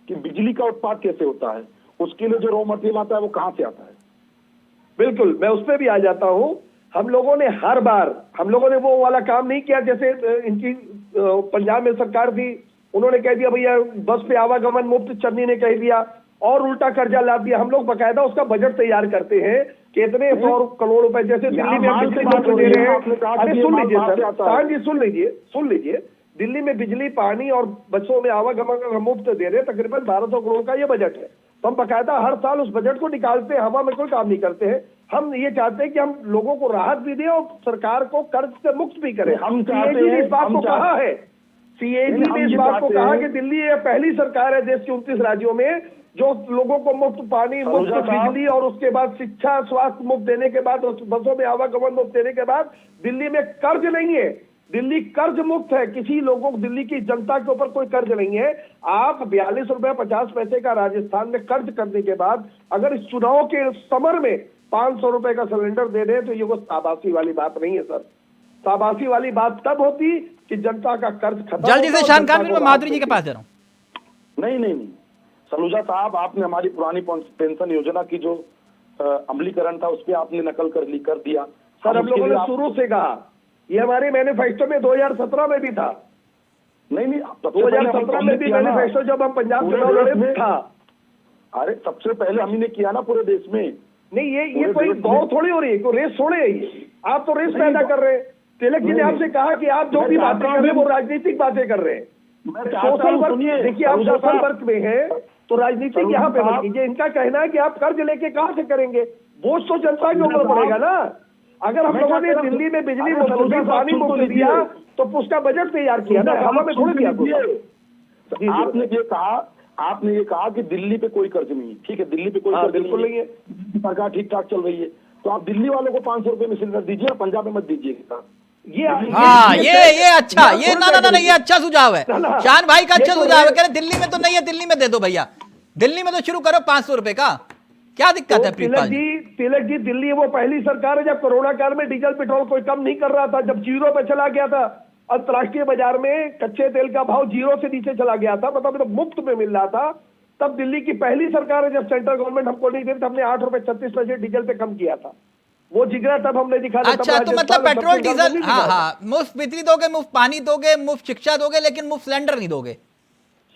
कि बिजली का उत्पाद कैसे होता है, उसके लिए जो रॉ मटेरियल आता है वो कहां से आता है? बिल्कुल, मैं उस पर भी आ जाता हूं। हम लोगों ने हर बार वो वाला काम नहीं किया जैसे इनकी पंजाब में सरकार थी, उन्होंने कह दिया भैया बस पे आवागमन मुफ्त, चन्नी ने कह दिया और उल्टा कर्जा ला दिया। हम लोग बकायदा उसका बजट तैयार करते हैं कि इतने 100 करोड़ रुपए, जैसे दिल्ली में बिजली मुफ्त दे रहे हैं। अरे सुन लीजिए सर, शान जी सुन लीजिए, दिल्ली में बिजली, पानी और बसों में आवागमन मुफ्त दे रहे हैं, तकरीबन 1200 करोड़ का ये बजट है। तो हम बकायदा हर साल उस बजट को निकालते हैं, हवा में कोई काम नहीं करते हैं। हम ये चाहते हैं कि हम लोगों को राहत भी दें और सरकार को कर्ज से मुक्त भी करें। हम CAG ने इस बात को कहा है, CAG ने इस बात को कहा कि दिल्ली ये पहली सरकार है देश के 29 राज्यों में जो लोगों को मुफ्त पानी, मुफ्त बिजली और उसके बाद शिक्षा, स्वास्थ्य मुफ्त देने के बाद, बसों में आवागमन मुफ्त देने के बाद दिल्ली में कर्ज नहीं है। दिल्ली कर्ज मुक्त है, किसी लोगों को, दिल्ली की जनता के ऊपर कोई कर्ज नहीं है। आप 42 रुपए 50 पैसे का राजस्थान में कर्ज करने के बाद अगर इस चुनाव के समर में 500 रुपए का सिलेंडर दे रहे हैं तो ये वो शाबाशी वाली बात नहीं है सर। शाबाशी वाली बात तब होती कि जनता का कर्ज खत्म। जल्दी से शान खान, मैं माधुरी जी के पास जा रहा हूं। नहीं, सलूजा साहब, आपने हमारी पुरानी पेंशन योजना की जो अमलीकरण था उस पर आपने नकल कर दिया। सर हम लोगों ने शुरू से कहा, ये हमारे मैनिफेस्टो में 2017 में भी था। नहीं 2017 में भी मैनिफेस्टो जब हम पंजाब चुनाव लड़े था। अरे सबसे पहले हम ही ने किया ना पूरे देश में। नहीं ये कोई दौड़ थोड़ी हो रही है, कोई रेस थोड़े है ये। आप तो रेस पैदा कर रहे हैं। तिलक जी ने आपसे कहा कि आप जो भी बातें कर रहे हैं वो राजनीतिक बातें कर रहे हैं। सोशल वर्क, देखिए आप सोशल वर्क में है तो राजनीतिक यहाँ पे मत कीजिए। इनका कहना है कि आप कर्ज लेके कहां से करेंगे, वोट तो जनता के ऊपर पड़ेगा ना। अगर हम लोगों ने दिल्ली में बिजली मुफ्त दी, पानी मुफ्त दिया तो उसका बजट तैयार किया ना, हवा में थोड़ी दिया। आपने ये कहा कि दिल्ली पे कोई कर्ज नहीं है, ठीक है, दिल्ली पे कोई कर्ज बिल्कुल नहीं है, सरकार ठीक ठाक चल रही है, तो आप दिल्ली वालों को 500 रुपए में सिलेंडर दीजिए, पंजाब में मत दीजिएगा। ये अच्छा, ये ना ये अच्छा सुझाव है, शान भाई का अच्छा सुझाव है। कह रहे दिल्ली में तो नहीं है, दिल्ली में दे दो भैया, दिल्ली में तो शुरू करो 500 रुपए का, क्या दिक्कत है? तिलक जी दिल्ली वो पहली सरकार है जब कोरोना काल में डीजल पेट्रोल कोई कम नहीं कर रहा था, जब जीरो पे चला गया था, अंतरराष्ट्रीय बाजार में कच्चे तेल का भाव जीरो से नीचे चला गया था, मतलब मुफ्त में मिल रहा था, तब दिल्ली की पहली सरकार है जब सेंट्रल गवर्नमेंट हमको नहीं दे रही, हमने 8 रुपए 36 पैसे डीजल पे कम किया था। वो जिगरा तब हमने दिखा दिया। अच्छा, तो मतलब पेट्रोल डीजल, हाँ, मुफ्त बिजली दोगे, मुफ्त पानी दोगे, मुफ्त शिक्षा दोगे, लेकिन मुफ्त सिलेंडर नहीं दोगे।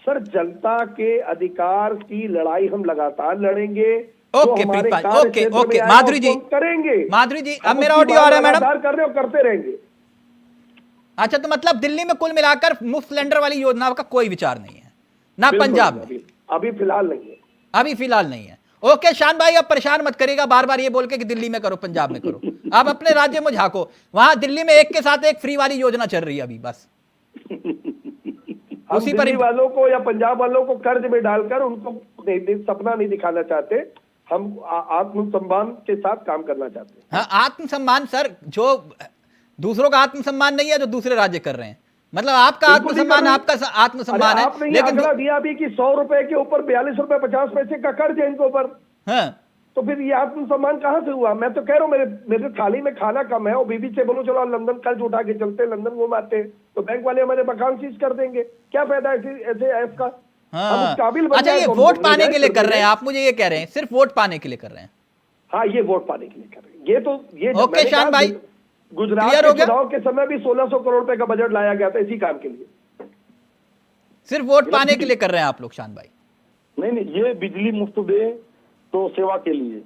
सर जनता के अधिकार की लड़ाई हम लगातार लड़ेंगे। ओके ओके माधुरी जी करेंगे, माधुरी जी अब मेरा ऑडियो आ रहा है मैडम, कर रहे हो, करते रहेंगे। अच्छा, तो मतलब दिल्ली में कुल मिलाकर मुफ्त सिलेंडर वाली योजना का कोई विचार नहीं है ना पंजाब में? अभी फिलहाल नहीं है, अभी फिलहाल नहीं है। ओके शान भाई, अब परेशान मत करिएगा बार बार ये बोल के कि दिल्ली में करो, पंजाब में करो। आप अपने राज्य में झांको, वहां दिल्ली में एक के साथ एक फ्री वाली योजना चल रही है अभी, बस उसी पर वालों को या पंजाब वालों को कर्ज में डालकर उनको सपना नहीं दिखाना चाहते। हम आत्मसम्मान के साथ काम करना चाहते हैं। हाँ, आत्मसम्मान सर, जो दूसरों का आत्मसम्मान नहीं है जो दूसरे राज्य कर रहे हैं, मतलब आपका आत्मसम्मान, आपका आत्मसम्मान है, लेकिन दिया भी कि 100 रुपए के ऊपर 42 रुपए 50 पैसे का कर्ज है इनके ऊपर। हाँ, तो फिर ये आत्मसम्मान कहां से हुआ? मैं तो कह रहा हूँ मेरे थाली में खाना कम है और बीबी से बोलो चलो लंदन कर्ज उठा के चलते, लंदन घुमाते, तो बैंक वाले हमारे मकान सीज कर देंगे। क्या फायदा ऐसे ऐप का? हाँ। अच्छा, ये वोट पाने के लिए कर रहे हैं आप, मुझे ये कह रहे हैं सिर्फ वोट पाने के लिए कर रहे हैं? हाँ, ये वोट पाने के लिए कर रहे हैं। ये ओके शान भाई, गुजरात के चुनाव के समय भी 1600 करोड़ रुपए का बजट लाया गया था इसी काम के लिए। सिर्फ वोट पाने के लिए कर रहे हैं आप लोग शान भाई? नहीं, ये बिजली मुफ्त दे तो सेवा के लिए,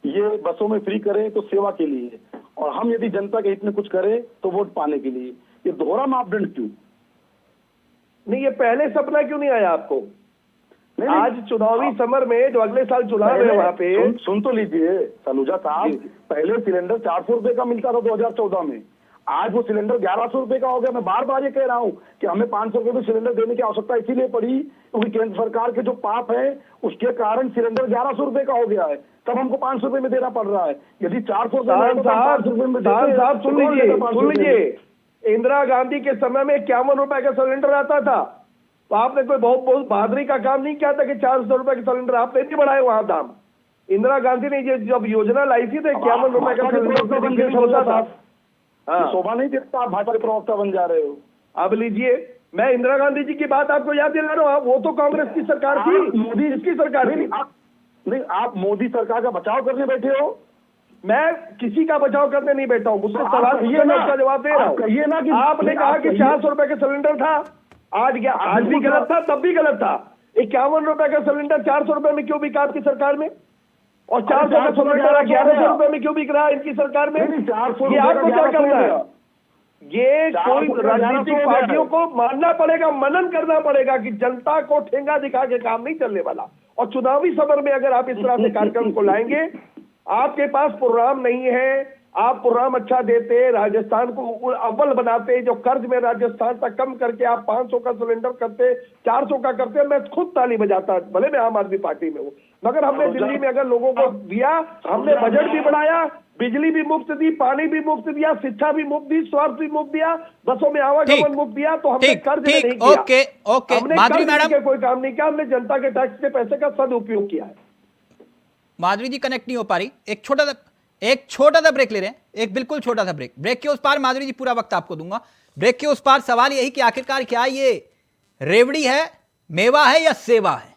ये बसों में फ्री करें तो सेवा के लिए, और हम यदि जनता के हित में कुछ करें तो वोट पाने के लिए। ये दोहरा मापदंड क्यों? नहीं, ये पहले सपना क्यों नहीं आया आपको? आज चुनावी समर में जो अगले साल चुनाव है वहां पे सुन तो लीजिए सलूजा साहब, पहले सिलेंडर 400 रुपए का मिलता था 2014 में, आज वो सिलेंडर 1100 रुपए का हो गया। मैं बार बार ये कह रहा हूँ कि हमें 500 रुपए में सिलेंडर देने की आवश्यकता इसीलिए पड़ी क्योंकि केंद्र सरकार के जो पाप है उसके कारण सिलेंडर 1100 रुपए का हो गया है, तब हमको 500 रुपए में देना पड़ रहा है। यदि 400 रुपए में सुन लीजिए, इंदिरा गांधी के समय में 51 रुपए का सिलेंडर आता था, तो आपने कोई बहुत बहादुरी का काम नहीं किया था कि 400 रुपए का सिलेंडर आपने नहीं बढ़ाए वहां दाम। इंदिरा गांधी ने ये जब योजना लाई थी तो 51 रुपए का सिलेंडर होता था। हाँ, शोभा नहीं देता, आप भाजपा के प्रवक्ता बन जा रहे हो। अब लीजिए, मैं इंदिरा गांधी जी की बात आपको याद दिला रहा हूँ, वो तो कांग्रेस की सरकार थी, मोदी की सरकार थी। आप मोदी सरकार का बचाव करने बैठे हो। मैं किसी का बचाव करने नहीं बैठा हूँ, मुझसे सवाल पूछिए, मैं उसका जवाब दे रहा हूँ। कहिए ना कि आपने कहा कि 400 रुपए का सिलेंडर था, आज भी गलत था, तब भी गलत था। 51 रुपए का सिलेंडर 400 रुपए में क्यों बिका आपकी सरकार में, और 400 का सिलेंडर 1100 रुपए में क्यों बिक रहा है इनकी सरकार में? ये आपको क्या करना है? ये कोई राजनीतिक पार्टियों को मानना पड़ेगा, मनन करना पड़ेगा कि जनता को ठेंगा दिखा के काम नहीं चलने वाला। और चुनावी सदर में अगर आप इस तरह से कार्यक्रम को लाएंगे, आपके पास प्रोग्राम नहीं है, आप प्रोग्राम अच्छा देते, राजस्थान को अव्वल बनाते, जो कर्ज में राजस्थान तक कम करके आप 500 का सिलेंडर करते, 400 का करते, मैं खुद ताली बजाता, भले मैं आम आदमी पार्टी में हूँ। मगर हमने दिल्ली में अगर लोगों को दिया, हमने बजट भी बढ़ाया, बिजली भी मुफ्त दी, पानी भी मुफ्त दिया, शिक्षा भी मुफ्त दी, स्वास्थ्य भी मुफ्त दिया, बसों में आवागमन मुफ्त दिया, तो हमने कर्ज में नहीं किया। ओके हमने माधुरी कर्ज मैडम, के कोई काम नहीं किया, हमने जनता के टैक्स के पैसे का सदुपयोग किया है। माधुरी जी कनेक्ट नहीं हो पा रही, एक छोटा सा ब्रेक ले रहे हैं, एक बिल्कुल छोटा सा ब्रेक। ब्रेक के उस पार माधुरी जी पूरा वक्त आपको दूंगा। ब्रेक के उस पार सवाल यही कि आखिरकार क्या ये रेवड़ी है, मेवा है या सेवा है,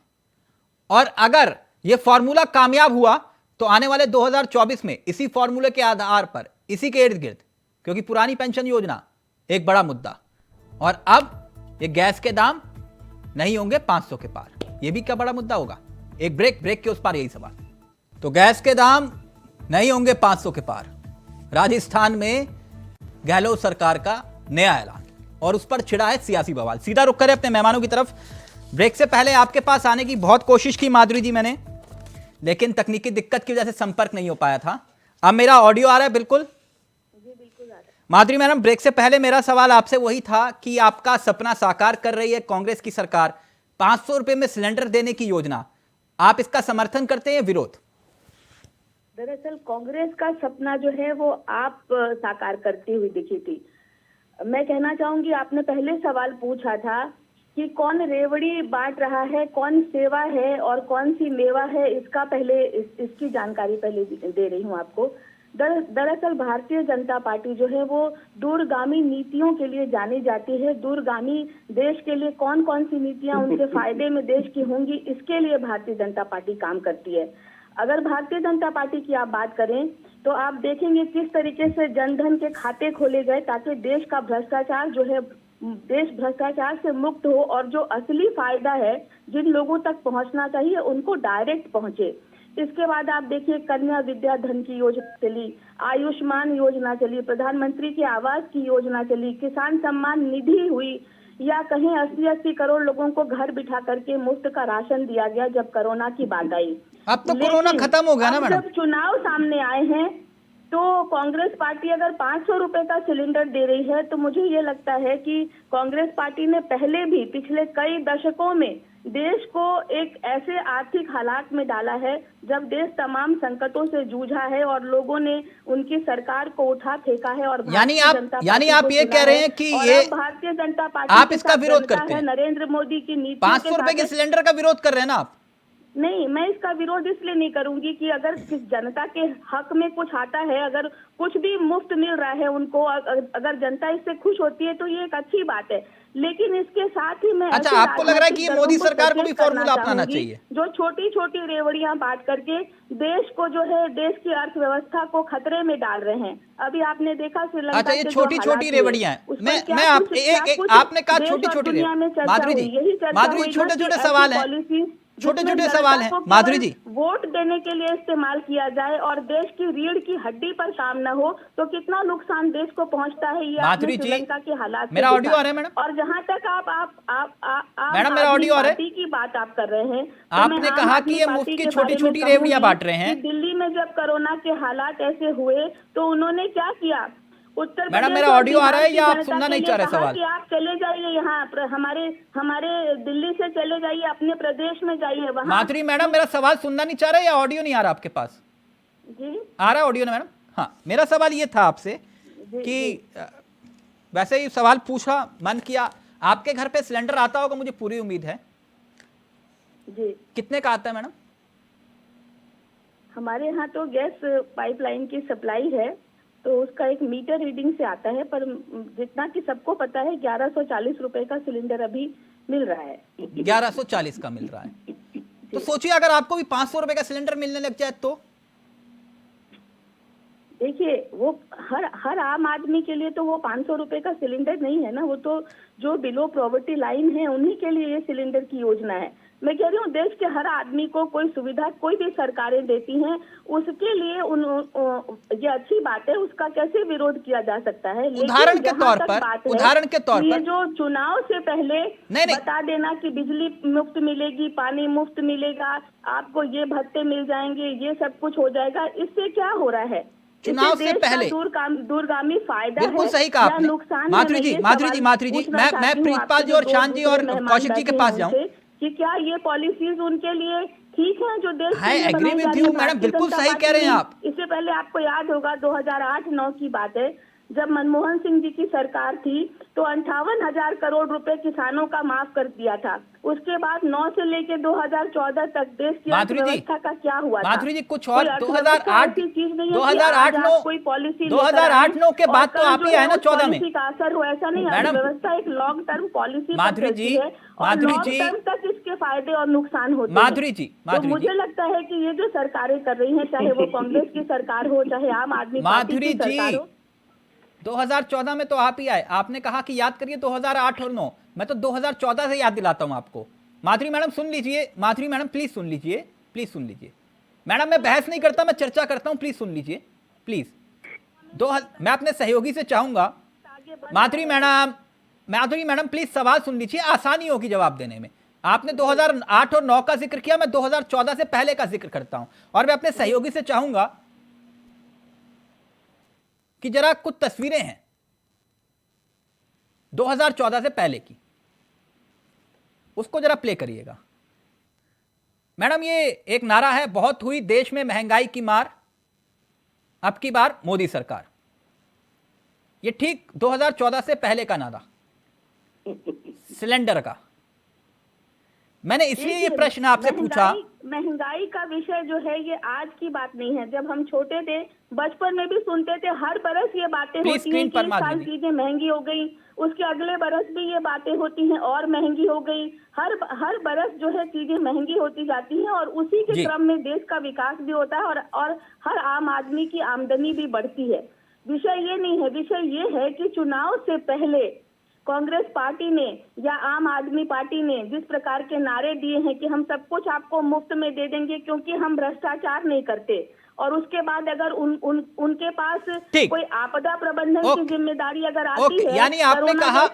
और अगर ये फॉर्मूला कामयाब हुआ तो आने वाले 2024 में इसी फॉर्मूले के आधार पर, इसी के इर्द गिर्द, क्योंकि पुरानी पेंशन योजना एक बड़ा मुद्दा, और अब ये गैस के दाम नहीं होंगे 500 के पार, ये भी क्या बड़ा मुद्दा होगा। एक ब्रेक के उस पार यही सवाल। तो गैस के दाम नहीं होंगे 500 के पार, राजस्थान में गहलोत सरकार का नया ऐलान, और उस पर छिड़ा है सियासी बवाल। सीधा रुख करें अपने मेहमानों की तरफ। ब्रेक से पहले आपके पास आने की बहुत कोशिश की माधुरी जी मैंने, लेकिन तकनीकी दिक्कत की वजह से संपर्क नहीं हो पाया था। अब मेरा ऑडियो आ रहा है? बिल्कुल जी, बिल्कुल आ रहा है। माधुरी मैडम, ब्रेक से पहले मेरा सवाल आपसे वही था कि आपका सपना साकार कर रही है कांग्रेस की सरकार, 500 रुपए में सिलेंडर देने की योजना, आप इसका समर्थन करते हैं, विरोध? दरअसल कांग्रेस का सपना जो है वो आप साकार करती हुई दिखी थी। मैं कहना चाहूंगी, आपने पहले सवाल पूछा था कि कौन रेवड़ी बांट रहा है, कौन सेवा है और कौन सी मेवा है, इसका पहले इसकी जानकारी पहले दे रही हूँ आपको। दरअसल भारतीय जनता पार्टी जो है वो दूरगामी नीतियों के लिए जानी जाती है। दूरगामी देश के लिए कौन कौन सी नीतियां उनके फायदे में देश की होंगी, इसके लिए भारतीय जनता पार्टी काम करती है। अगर भारतीय जनता पार्टी की आप बात करें तो आप देखेंगे किस तरीके से जनधन के खाते खोले गए ताकि देश का भ्रष्टाचार जो है, देश भ्रष्टाचार से मुक्त हो और जो असली फायदा है जिन लोगों तक पहुंचना चाहिए उनको डायरेक्ट पहुंचे। इसके बाद आप देखिए कन्या विद्या धन की योजना चली, आयुष्मान योजना चली, प्रधानमंत्री के आवास की योजना चली, किसान सम्मान निधि हुई, या कहीं 80-80 करोड़ लोगों को घर बिठा करके मुफ्त का राशन दिया गया जब कोरोना की बात आई। अब तो कोरोना खत्म हो गया ना मैडम। जब चुनाव सामने आए हैं तो कांग्रेस पार्टी अगर 500 रुपए का सिलेंडर दे रही है तो मुझे ये लगता है कि कांग्रेस पार्टी ने पहले भी पिछले कई दशकों में देश को एक ऐसे आर्थिक हालात में डाला है जब देश तमाम संकटों से जूझा है और लोगों ने उनकी सरकार को उठा फेंका है। और यानी आप ये कह रहे हैं कि ये भारतीय जनता पार्टी आप इसका विरोध करते हैं, नरेंद्र मोदी की नीति 500 रुपए के सिलेंडर का विरोध कर रहे हैं ना आप? नहीं, मैं इसका विरोध इसलिए नहीं करूंगी कि अगर जनता के हक में कुछ आता है, अगर कुछ भी मुफ्त मिल रहा है उनको, अगर जनता इससे खुश होती है तो ये एक अच्छी बात है। लेकिन इसके साथ ही मैं अच्छा, आपको लग रहा है कि ये मोदी सरकार को भी फॉर्मूला अपनाना चाहिए, जो छोटी छोटी रेवड़ियां बांट करके देश को जो है, देश की अर्थव्यवस्था को खतरे में डाल रहे हैं। अभी आपने देखा श्रीलंका। अच्छा, ये छोटी छोटी रेवड़ियां हैं, आपने कहा छोटी छोटी रेवड़ियां। माधुरी जी छोटे छोटे सवाल हैं, छोटे छोटे सवाल हैं माधुरी जी। वोट देने के लिए इस्तेमाल किया जाए और देश की रीढ़ की हड्डी पर काम न हो तो कितना नुकसान देश को पहुंचता है, ये माधुरी जी श्रीलंका के हालात। मेरा ऑडियो आ रहा है मैडम? और जहां तक आप मैडम मेरा ऑडियो आ रहा है? की बात आप कर रहे हैं, आपने कहा कि ये मुफ्त की छोटी छोटी रेवड़ियां बांट रहे हैं। दिल्ली में जब कोरोना के हालात ऐसे हुए तो उन्होंने क्या किया? उत्तर मैडम मेरा ऑडियो आ रहा है या आप सुनना नहीं चाह रहे सवाल? कि आप चले जाइए यहाँ हमारे दिल्ली से चले जाइए, अपने प्रदेश में जाइए वहाँ। माधुरी मैडम मेरा सवाल सुनना नहीं चाह रहे या ऑडियो नहीं आ रहा आपके पास? जी आ रहा है ऑडियो ना मैडम? हाँ, मेरा सवाल ये था आपसे कि वैसे ही सवाल पूछा, मन किया। आपके घर पे सिलेंडर आता होगा, मुझे पूरी उम्मीद है। जी, कितने का आता है मैडम? हमारे यहाँ तो गैस पाइपलाइन की सप्लाई है, तो उसका एक मीटर रीडिंग से आता है, पर जितना कि सबको पता है 1140 रुपए का सिलेंडर अभी मिल रहा है। 1140 का मिल रहा है। तो सोचिए अगर आपको भी 500 रुपए का सिलेंडर मिलने लग जाए तो। देखिए, वो हर आम आदमी के लिए तो वो 500 रुपए का सिलेंडर नहीं है ना, वो तो जो बिलो पॉवर्टी लाइन है उन्हीं के लिए ये सिलेंडर की योजना है। मैं कह रही हूँ देश के हर आदमी को कोई सुविधा कोई भी सरकारें देती हैं, उसके लिए ये अच्छी बात है, उसका कैसे विरोध किया जा सकता है। उदाहरण के तौर पर ये जो चुनाव से पहले बता देना कि बिजली मुफ्त मिलेगी, पानी मुफ्त मिलेगा, आपको ये भत्ते मिल जाएंगे, ये सब कुछ हो जाएगा, इससे क्या हो रहा है? चुनाव से पहले दूरगामी फायदा बिल्कुल सही कहा आपने। माधुरी जी, मैं प्रीतपाल जी और शान जी और कौशिक जी के पास जाऊं कि क्या ये पॉलिसीज उनके लिए ठीक है जो देश है। एग्री विद यू मैडम, बिल्कुल सही कह रहे हैं आप। इससे पहले आपको याद होगा 2008-9 की बात है, जब मनमोहन सिंह जी की सरकार थी तो 58,000 करोड़ रुपए किसानों का माफ कर दिया था। उसके बाद 9 से लेके 2014 तक देश की अर्थव्यवस्था का क्या हुआ था? माधुरी जी, कुछ और 2008-9 के बाद तो आप ही आए ना 14 में का असर हो, ऐसा नहीं। अर्थव्यवस्था एक लॉन्ग टर्म पॉलिसी माधुरी जी तक इसके फायदे और नुकसान होते हैं। माधुरी जी, मुझे लगता है कि ये जो सरकारें कर रही हैं, चाहे वो कांग्रेस की सरकार हो चाहे आम आदमी पार्टी की सरकार हो। 2014 में तो आप ही आए, आपने कहा कि याद करिए 2008 और 9, मैं तो 2014 से याद दिलाता हूं आपको। माधुरी मैडम सुन लीजिए, माधुरी मैडम प्लीज सुन लीजिए, प्लीज सुन लीजिए मैडम, मैं बहस नहीं करता, मैं चर्चा करता हूं, प्लीज सुन लीजिए प्लीज। मैं अपने सहयोगी से चाहूंगा, माधुरी मैडम प्लीज सवाल सुन लीजिए, आसानी होगी जवाब देने में। आपने 2008 और 9 का जिक्र किया, मैं 2014 से पहले का जिक्र करता हूं, और मैं अपने सहयोगी से चाहूंगा कि जरा कुछ तस्वीरें हैं 2014 से पहले की, उसको जरा प्ले करिएगा। मैडम, ये एक नारा है, बहुत हुई देश में महंगाई की मार, अब की बार मोदी सरकार। ये ठीक 2014 से पहले का नारा सिलेंडर का। मैंने इसलिए ये प्रश्न आपसे पूछा। महंगाई का विषय जो है ये आज की बात नहीं है, जब हम छोटे थे बचपन में भी सुनते थे, हर बरस ये बातें होती हैं कि इस साल चीजें महंगी हो गई, उसके अगले बरस भी ये बातें होती हैं और महंगी हो गई। हर बरस जो है चीजें महंगी होती जाती हैं, और उसी के क्रम में देश का विकास भी होता है और हर आम आदमी की आमदनी भी बढ़ती है। विषय ये नहीं है, विषय ये है कि चुनाव से पहले कांग्रेस पार्टी ने या आम आदमी पार्टी ने जिस प्रकार के नारे दिए हैं कि हम सब कुछ आपको मुफ्त में दे देंगे क्योंकि हम भ्रष्टाचार नहीं करते, और उसके बाद अगर उनके पास कोई आपदा प्रबंधन की जिम्मेदारी अगर आती है, यानी आपने कहा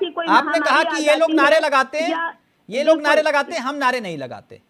कि ये लोग नारे लगाते हैं, हम नारे नहीं लगाते।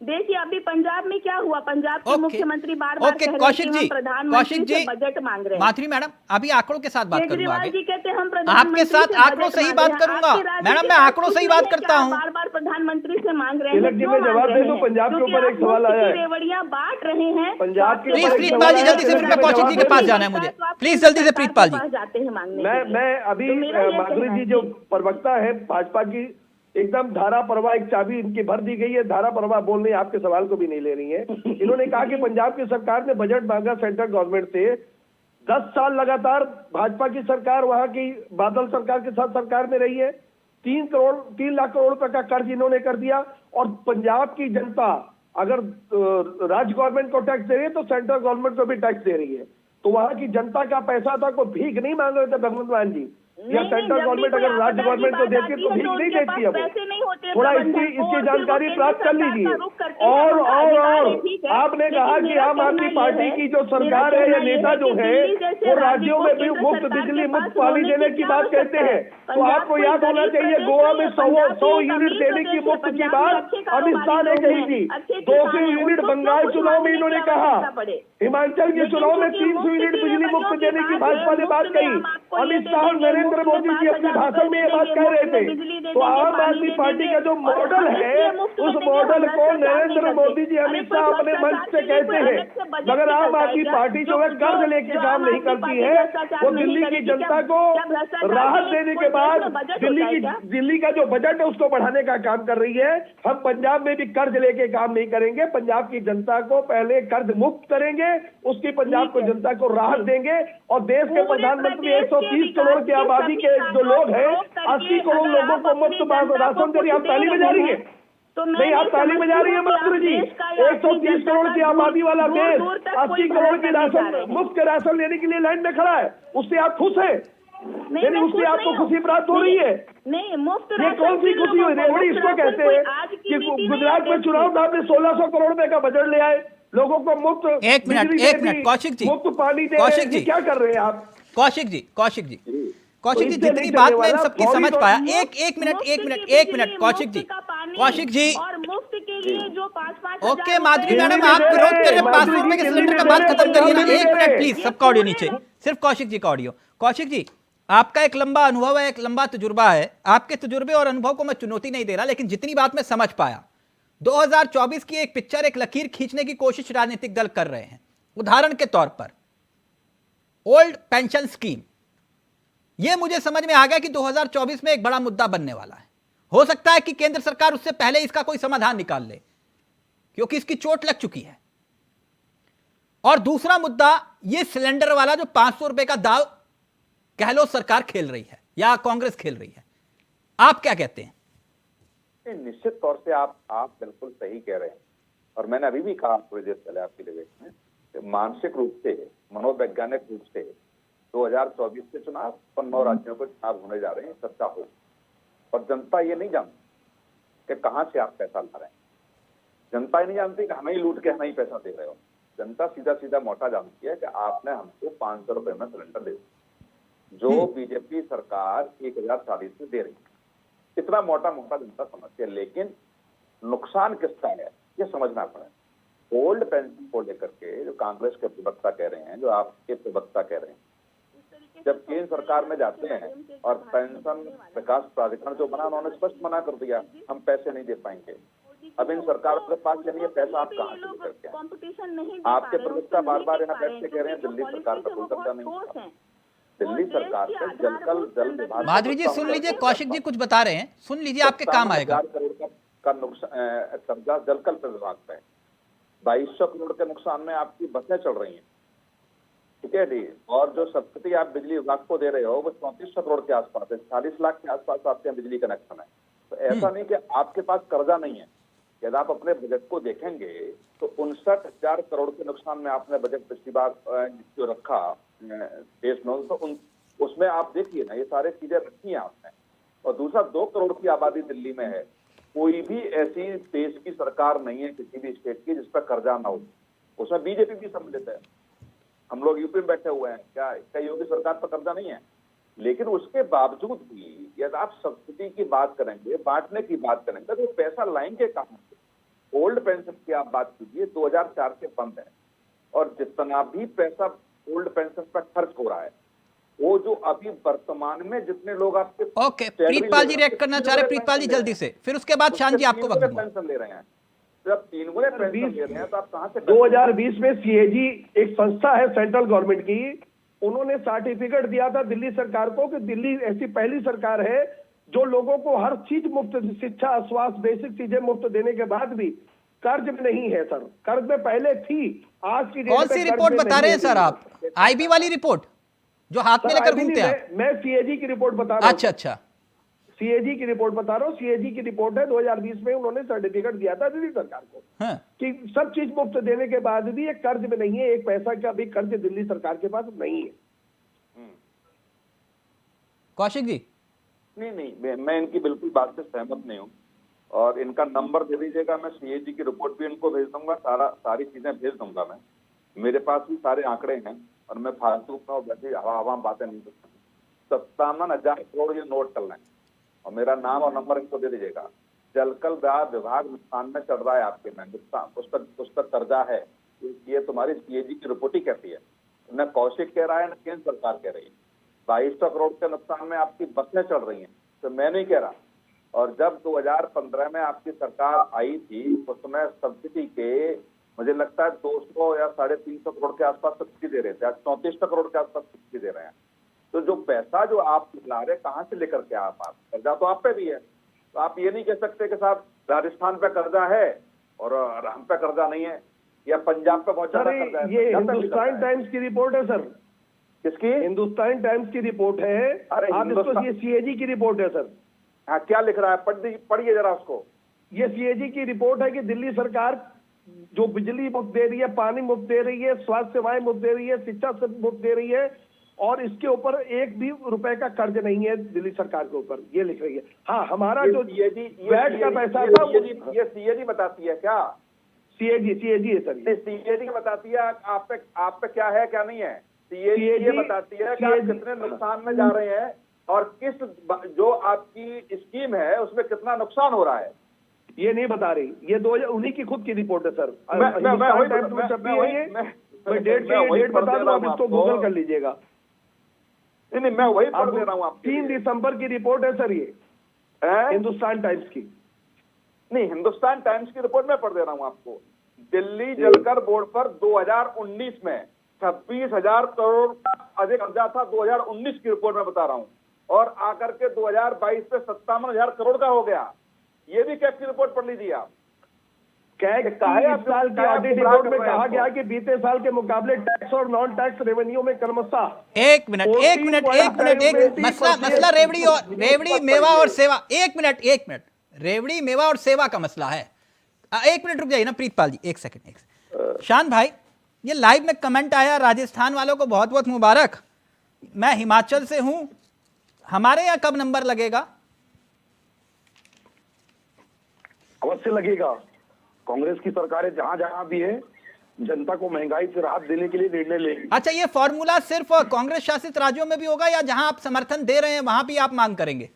देखिए अभी पंजाब में क्या हुआ, पंजाब के मुख्यमंत्री बार-बार कह रहे हैं कि हम प्रधानमंत्री से बजट मांग रहे हैं। माधुरी मैडम, अभी आंकड़ों के साथ बात करूंगा आगे। जी कहते हैं हम आपके साथ आंकड़ों से ही बात करूंगा मैडम, मैं आंकड़ों से ही बात करता हूं। बार-बार प्रधानमंत्री से मांग रहे हैं, जवाब दे दो। पंजाब के ऊपर एक सवाल आया है, रेवड़ियां बांट रहे हैं पंजाब के। प्लीज प्रीतपाल जी जल्दी से, फिर मैं कौशिक जी के पास जाना है मुझे, प्लीज जल्दी से प्रीतपाल जी जाते हैं मांगने। मैं अभी माधुरी जी जो प्रवक्ता है भाजपा की, एकदम धारा प्रवाह एक चाबी इनकी भर दी गई है, धारा प्रवाह बोल रही है, आपके सवाल को भी नहीं ले रही है। इन्होंने कहा कि पंजाब की सरकार ने बजट मांगा सेंट्रल गवर्नमेंट से, 10 साल लगातार भाजपा की सरकार वहां की बादल सरकार के साथ सरकार में रही है, 3 लाख करोड़ रुपए का कर्ज इन्होंने कर दिया, और पंजाब की जनता अगर राज्य गवर्नमेंट को टैक्स दे रही है तो सेंट्रल गवर्नमेंट को भी टैक्स दे रही है। तो वहां की जनता का पैसा था, कोई भीख नहीं मांग रहे थे भगवंत मान जी, या सेंट्रल गवर्नमेंट अगर राज्य गवर्नमेंट को देती है तो भीख नहीं देती है वो। थोड़ा इसकी जानकारी प्राप्त कर लीजिए। और आपने कहा कि आम आदमी पार्टी की जो सरकार है या नेता जो है वो राज्यों में भी मुफ्त बिजली मुफ्त पानी देने की बात कहते हैं, तो आपको याद होना चाहिए गोवा में 100 यूनिट देने की मुफ्त की बात अमित शाह ने कही थी, 200 यूनिट बंगाल चुनाव में इन्होंने कहा, हिमाचल के चुनाव में 300 यूनिट बिजली मुफ्त देने की भाजपा ने बात कही, अमित शाह नरेंद्र मोदी जी अपने भाषण में ये बात कह रहे थे। तो आम आदमी पार्टी पार्टी का जो मॉडल है उस मॉडल को नरेंद्र मोदी जी हमेशा अपने मंच से कहते हैं, मगर आम आदमी पार्टी जो है कर्ज लेके काम नहीं करती है। वो दिल्ली की जनता को राहत देने के बाद दिल्ली का जो बजट है उसको बढ़ाने का काम कर रही है। हम पंजाब में भी कर्ज लेके काम नहीं करेंगे, पंजाब की जनता को पहले कर्ज मुक्त करेंगे, उसकी पंजाब को जनता को राहत देंगे। और देश के प्रधानमंत्री 130 करोड़ की आबादी के जो लोग हैं 80 करोड़ लोगों को मुफ्त राशन दे रही है। आप ताली बजा रही है? नहीं, आप ताली बजा रही है मंत्री जी? 130 करोड़ की आबादी वाला देश 80 करोड़ की राशन मुफ्त राशन लेने के लिए लाइन में खड़ा है, उससे आप खुश है? नहीं, उससे आपको खुशी प्राप्त हो रही है? नहीं, मुफ्त ये कौन सी खुशी हुई? रेवड़ी इसको कहते हैं कि गुजरात में चुनाव में आपने 1600 करोड़ रुपए का बजट ले आए, लोगों को मुफ्त एक मिनट कौशिक जी, मुफ्त पानी दे, कौशिक जी क्या कर रहे हैं आप? कौशिक जी जितनी बात मैं इन सबकी समझ पाया, एक मिनट कौशिक जी और मुफ्त के लिए जो 5-5 ओके माधुरी मैडम, आप विरोध कर रहे हैं 500 रुपए के सिलेंडर का बात खत्म करिए ना। एक मिनट प्लीज, सबका ऑडियो नीचे, सिर्फ कौशिक जी का ऑडियो। कौशिक जी, आपका एक लंबा अनुभव है, एक लंबा तजुर्बा है। आपके तजुर्बे और अनुभव को मैं चुनौती नहीं दे रहा, लेकिन जितनी बात मैं समझ पाया, 2024 की एक पिक्चर, एक लकीर खींचने की कोशिश राजनीतिक दल कर रहे हैं। उदाहरण के तौर पर ओल्ड पेंशन स्कीम, यह मुझे समझ में आ गया कि 2024 में एक बड़ा मुद्दा बनने वाला है। हो सकता है कि केंद्र सरकार उससे पहले इसका कोई समाधान निकाल ले, क्योंकि इसकी चोट लग चुकी है। और दूसरा मुद्दा यह सिलेंडर वाला जो 500 रुपए का दाव गहलोत सरकार खेल रही है या कांग्रेस खेल रही है, आप क्या कहते हैं? निश्चित तौर से आप बिल्कुल सही कह रहे हैं। और मैंने अभी भी कहा थोड़ी देर पहले आपकी डिबेट में, मानसिक रूप से, मनोवैज्ञानिक रूप से 2024 के चुनाव और 9 राज्यों के चुनाव होने जा रहे हैं, चर्चा हो। और जनता ये नहीं जानती कि कहां से आप पैसा ला रहे हैं। जनता ये नहीं जानती कि हमें ही लूट के हमें ही पैसा दे रहे हो। जनता सीधा सीधा मोटा जानती है कि आपने हमको 500 रुपए में सिलेंडर दे दिया, जो बीजेपी सरकार 1040 में दे रही है। इतना मोटा जनता समझती है, लेकिन नुकसान किसका है ये समझना पड़े। ओल्ड पेंशन को लेकर के जो कांग्रेस के प्रवक्ता कह रहे हैं, जो आपके प्रवक्ता कह रहे हैं, जब केंद्र सरकार में जाते हैं और पेंशन विकास प्राधिकरण जो बना, उन्होंने स्पष्ट मना कर दिया हम पैसे नहीं दे पाएंगे। अब इन सरकार के पास ये पैसा आप कहाँ से लेकर के? आपके प्रवक्ता बार बार यहाँ बैठ के कह रहे हैं दिल्ली सरकार का कोई कब्जा नहीं। दिल्ली सरकार से जल विभाग, माधुरी जी सुन लीजिए, कौशिक जी कुछ बता रहे हैं, सुन लीजिए, आपके काम आएगा। 7,000 करोड़ का नुकसान कब्जा जलकल विभाग पे, 2200 करोड़ के नुकसान में आपकी बसें चल रही हैं, ठीक है जी। और जो सब्सिडी आप बिजली विभाग को दे रहे हो वो 3400 करोड़ के आसपास है, 40 लाख के आसपास आपके यहाँ बिजली कनेक्शन है। तो ऐसा नहीं कि आपके पास कर्जा नहीं है। यदि आप अपने बजट को देखेंगे तो 59,000 करोड़ के नुकसान में आपने बजट पिछली बार जो रखा देश में, तो उसमें आप देखिए ना, ये सारी चीजें रखी हैं आपने। और दूसरा, 2 करोड़ की आबादी दिल्ली में है, कोई भी ऐसी देश की सरकार नहीं है किसी भी स्टेट की जिस पर कर्जा ना हो। उसमें बीजेपी भी सम्मिलित है। हम लोग यूपी में बैठे हुए हैं, क्या योगी सरकार पर कर्जा नहीं है? लेकिन उसके बावजूद भी यदि आप सब्सिडी की बात करेंगे, बांटने की बात करेंगे, तो पैसा लाएंगे कहां से? ओल्ड पेंशन की आप बात कीजिए, 2004 से बंद है, और जितना भी पैसा ओल्ड पेंशन पर खर्च हो रहा है, वो जो अभी वर्तमान में जितने लोग आपके ओके, प्रीतपाल जी रिएक्ट करना चाह रहे हैं। प्रीतपाल जी जल्दी से, फिर उसके बाद शांत जी आपको वक्त दूंगा। पेंशन ले रहे हैं, जब 3 गुने पेंशन ले रहे हैं तो आप कहां से? 2020 में सीएजी एक संस्था है सेंट्रल गवर्नमेंट की, उन्होंने सर्टिफिकेट दिया था दिल्ली सरकार को कि दिल्ली ऐसी पहली सरकार है जो लोगों को हर चीज मुफ्त, शिक्षा, स्वास्थ्य, बेसिक चीजें मुफ्त देने के बाद भी कर्ज में नहीं है। सर, कर्ज में पहले थी, आज की कौन सी रिपोर्ट बता रहे हैं सर आप? आईबी वाली रिपोर्ट जो हाथ में लेकर घूमते हैं? मैं सीएजी की रिपोर्ट बता रहा हूं। अच्छा, सीएजी की रिपोर्ट बता रहा हूँ। सीएजी की रिपोर्ट है, 2020 में उन्होंने सर्टिफिकेट दिया था दिल्ली सरकार को कि सब चीज मुफ्त देने के बाद भी एक कर्ज में नहीं है, एक पैसा का भी कर्ज दिल्ली सरकार के पास नहीं है। कौशिक जी? नहीं, मैं इनकी बिल्कुल बात से सहमत नहीं हूँ, और इनका नंबर दे दीजिएगा, मैं सीएजी की रिपोर्ट भी इनको भेज दूंगा, सारी चीजें भेज दूंगा। मैं, मेरे पास भी सारे आंकड़े हैं, और मैं फालतू का वैसे हवा बातें नहीं करता। 57,000 करोड़ ये नोट चल रहे हैं, और मेरा नाम और नंबर इनको दे दीजिएगा। जलकल विभाग नुकसान में चल रहा है आपके में, उस पर कर्जा है, ये तुम्हारी सीएजी की रिपोर्ट ही कहती है। न कौशिक कह रहा है, न केंद्र सरकार कह रही है। 2200 करोड़ के नुकसान में आपकी बसें चल रही हैं, तो मैं नहीं कह रहा, और जब 2015 में आपकी सरकार आई थी उस समय सब्सिडी के मुझे लगता है 200 या 350 करोड़ के आसपास सब्सिडी दे रहे थे, आज 3400 करोड़ के आसपास सब्सिडी दे रहे हैं। तो जो पैसा जो आप ला रहे कहाँ से लेकर के आप कर्जा तो आप पे भी है, तो आप ये नहीं कह सकते कि साहब राजस्थान पे कर्जा है और हम पे कर्जा नहीं है, या पंजाब पे बहुत ज्यादा कर्जा है। ये हिंदुस्तान टाइम्स की रिपोर्ट है सर। किसकी? हिंदुस्तान टाइम्स की रिपोर्ट है। अरे आप इसको, ये सीएजी की रिपोर्ट है सर। हाँ, क्या लिख रहा है? पढ़िए जरा उसको। ये सीएजी की रिपोर्ट है कि दिल्ली सरकार जो बिजली मुफ्त दे रही है, पानी मुफ्त दे रही है, स्वास्थ्य सेवाएं मुफ्त दे रही है, शिक्षा मुफ्त दे रही है, और इसके ऊपर एक भी रुपए का कर्ज नहीं है दिल्ली सरकार के ऊपर, ये लिख रही है। हाँ, हमारा जो वैट का पैसा था ये सीएजी बताती है क्या? सीएजी है सर। सीएजी बताती है आप पे क्या है क्या नहीं है। सीएजी ये बताती है कि आप कितने नुकसान में जा रहे हैं और किस जो आपकी स्कीम है उसमें कितना नुकसान हो रहा है, ये नहीं बता रही। ये उन्हीं की खुद की रिपोर्ट है सर। मैं डेट बता दूं, आप इसको गूगल कर लीजिएगा। नहीं, मैं वही पढ़ दे रहा हूँ आपको। 3 दिसंबर की रिपोर्ट है सर ये, हिंदुस्तान टाइम्स की। नहीं, हिंदुस्तान टाइम्स की रिपोर्ट मैं पढ़ दे रहा हूँ आपको। दिल्ली जलकर बोर्ड पर 2019 में 26,000 करोड़ का अधिक कर्जा था, 2019 की रिपोर्ट में बता रहा हूँ, और आकर के 2022 पे 57,000 करोड़ का हो गया। ये भी कैग की रिपोर्ट पढ़ लीजिए आप। कैग इस साल की ऑडिट रिपोर्ट में कहा गया कि बीते साल के मुकाबले टैक्स और नॉन टैक्स रेवेन्यू में क्रमशः एक मिनट मसला रेवड़ी मेवा और सेवा। एक मिनट रेवड़ी मेवा और सेवा का मसला है। 1 मिनट रुक जाइए ना प्रीतपाल जी, 1 सेकंड। शान भाई, ये लाइव में कमेंट आया, राजस्थान वालों को बहुत बहुत मुबारक, मैं हिमाचल से हूं, हमारे यहाँ कब नंबर लगेगा? अवश्य लगेगा। कांग्रेस की सरकारें जहां जहां भी है जनता को महंगाई से राहत देने के लिए निर्णय लेंगी। अच्छा, ये फॉर्मूला सिर्फ कांग्रेस शासित राज्यों में भी होगा या जहां आप समर्थन दे रहे हैं वहां भी आप मांग करेंगे?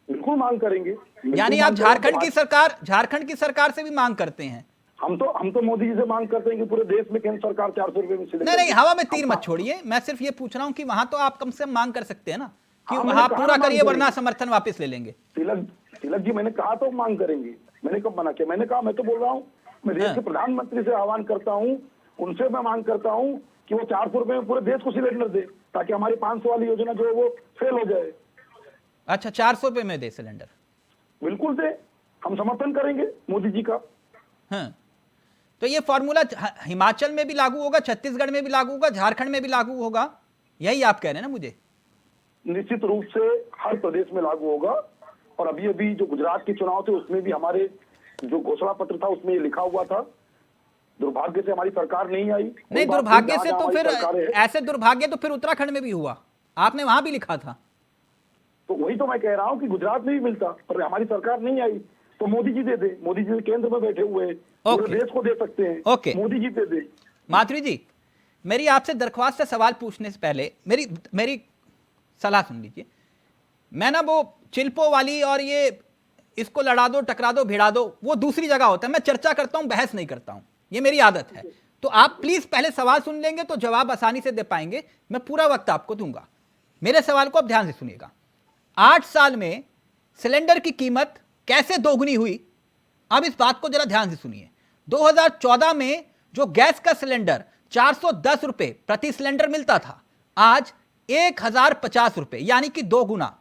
बिल्कुल मांग करेंगे। यानी आप झारखंड की सरकार से भी मांग करते हैं? हम तो मोदी जी से मांग करते हैं कि पूरे देश में केंद्र सरकार 400 रुपए में सिलेंडर। नहीं, हवा में तीर मत छोड़िए, मैं सिर्फ ये पूछ रहा हूं कि वहां तो आप कम से कम मांग कर सकते हैं ना कि वहां पूरा करिए वरना समर्थन वापस ले लेंगे। तिलक जी, मैंने कहा तो मांग करेंगे, मैंने कब मना किया? मैंने कहा, मैं तो बोल रहा हूँ, मैं देश के प्रधानमंत्री से आह्वान करता हूँ, उनसे मैं मांग करता हूँ कि वो 400 रुपए में पूरे देश को सिलेंडर दे, ताकि हमारी 500 वाली योजना जो है वो फेल हो जाए। अच्छा, 400 रुपए में दे सिलेंडर? बिल्कुल दे, हम समर्थन करेंगे मोदी जी का। हाँ, तो ये फॉर्मूला हिमाचल में भी लागू होगा, छत्तीसगढ़ में भी लागू होगा, झारखंड में भी लागू होगा, यही आप कह रहे हैं ना मुझे? निश्चित रूप से हर प्रदेश में लागू होगा। और अभी जो गुजरात के चुनाव थे उसमें भी हमारे जो घोषणा पत्र था उसमें ये लिखा हुआ था। दुर्भाग्य से हमारी सरकार नहीं आई। नहीं, दुर्भाग्य से तो फिर ऐसे दुर्भाग्य तो फिर उत्तराखंड में भी हुआ, आपने वहां भी लिखा था। तो वही तो मैं कह रहा हूँ कि गुजरात में भी मिलता, पर हमारी सरकार नहीं आई, तो मोदी जी दे दे। मोदी जी केंद्र में बैठे हुए हैं, पूरे देश को दे सकते हैं। ओके, मोदी जी दे दे। माधुरी जी, मेरी आपसे दरख्वास्त है, सवाल पूछने से पहले मेरी सलाह सुन लीजिए। मैं ना वो चिल्पो वाली और ये इसको लड़ा दो, टकरा दो, भिड़ा दो, वो दूसरी जगह होता है। मैं चर्चा करता हूं, बहस नहीं करता हूं, ये मेरी आदत है। तो आप प्लीज पहले सवाल सुन लेंगे तो जवाब आसानी से दे पाएंगे। मैं पूरा वक्त आपको दूंगा, मेरे सवाल को आप ध्यान से सुनिएगा। 8 साल में सिलेंडर की कीमत कैसे दोगुनी हुई, अब इस बात को जरा ध्यान से सुनिए। 2014 में जो गैस का सिलेंडर 410 रुपए प्रति सिलेंडर मिलता था, आज 1050 रुपए, यानी कि 2 गुना।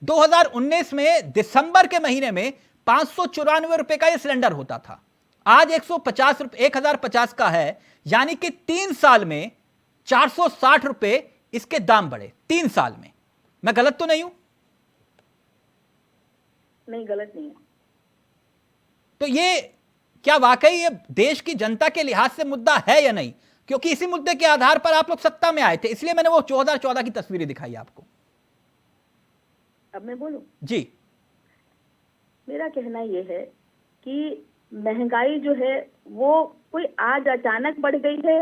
2019 में दिसंबर के महीने में 594 रुपए का यह सिलेंडर होता था, आज 150 रुपए 1050 का है, यानी कि 3 साल में 460 रुपए इसके दाम बढ़े। 3 साल में। मैं गलत तो नहीं हूं? नहीं, गलत नहीं है। तो ये क्या वाकई ये देश की जनता के लिहाज से मुद्दा है या नहीं? क्योंकि इसी मुद्दे के आधार पर आप लोग सत्ता में आए थे, इसलिए मैंने वो 2014 की तस्वीरें दिखाई आपको। अब मैं बोलूं? जी, मेरा कहना यह है कि महंगाई जो है वो कोई आज अचानक बढ़ गई है,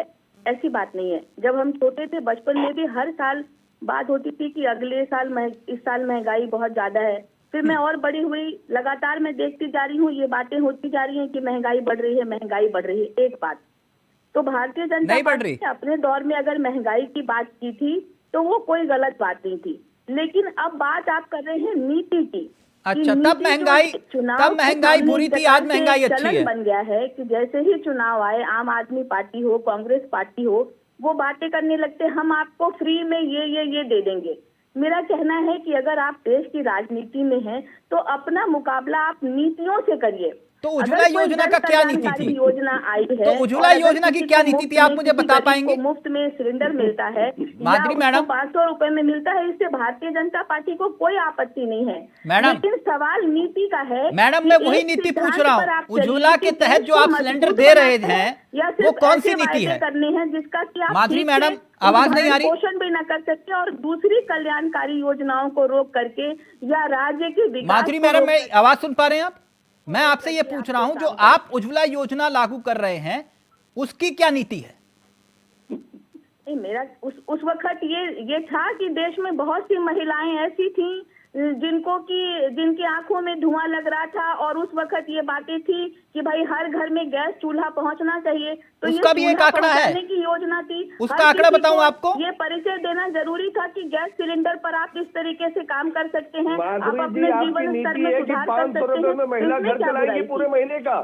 ऐसी बात नहीं है। जब हम छोटे थे, बचपन में भी हर साल बात होती थी कि अगले साल इस साल महंगाई बहुत ज्यादा है। फिर मैं और बड़ी हुई, लगातार मैं देखती जा रही हूँ, ये बातें होती जा रही हैं कि महंगाई बढ़ रही है, महंगाई बढ़ रही है। एक बात तो भारतीय जनता पार्टी ने अपने दौर में अगर महंगाई की बात की थी तो वो कोई गलत बात नहीं थी, लेकिन अब बात आप कर रहे हैं नीति की। अच्छा, तब महंगाई बुरी थी, आज महंगाई अच्छी है। बन गया है कि जैसे ही चुनाव आए, आम आदमी पार्टी हो, कांग्रेस पार्टी हो, वो बातें करने लगते हम आपको फ्री में ये दे देंगे। मेरा कहना है कि अगर आप देश की राजनीति में हैं तो अपना मुकाबला आप नीतियों से करिए। तो उज्ज्वला योजना का क्या नीति थी? योजना आई है, तो उज्ज्वला योजना की क्या नीति थी, आप मुझे बता पाएंगे? मुफ्त में सिलेंडर मिलता है, माधुरी मैडम, 500 रुपए में मिलता है, इससे भारतीय जनता पार्टी को कोई आपत्ति नहीं है मैडम। लेकिन सवाल नीति का है। मैडम, मैं वही नीति पूछ रहा हूँ, उज्ज्वला के तहत जो आप सिलेंडर दे रहे हैं वो कौन सी नीति है? करने हैं जिसका कि आप माधुरी मैडम, आवाज नहीं आ रही। पोषण भी न कर सकते और दूसरी कल्याणकारी योजनाओं को रोक करके या राज्य के विकास। माधुरी मैडम, मैं आवाज सुन पा रहे हैं आप? मैं आपसे ये पूछ रहा हूं, जो आप उज्ज्वला योजना लागू कर रहे हैं उसकी क्या नीति है? नहीं, मेरा उस वक्त ये था कि देश में बहुत सी महिलाएं ऐसी थीं जिनकी आंखों में धुआं लग रहा था और उस वक्त ये बातें थी कि भाई हर घर में गैस चूल्हा पहुंचना चाहिए। तो उसका भी एक आंकड़ा है की योजना थी। उसका आंकड़ा बताऊं आपको? ये परिचय देना जरूरी था कि गैस सिलेंडर पर आप इस तरीके से काम कर सकते हैं, आप अपने जीवन स्तर में सुधार कर सकते हैं। में महिला घर चलाएगी पूरे महीने का।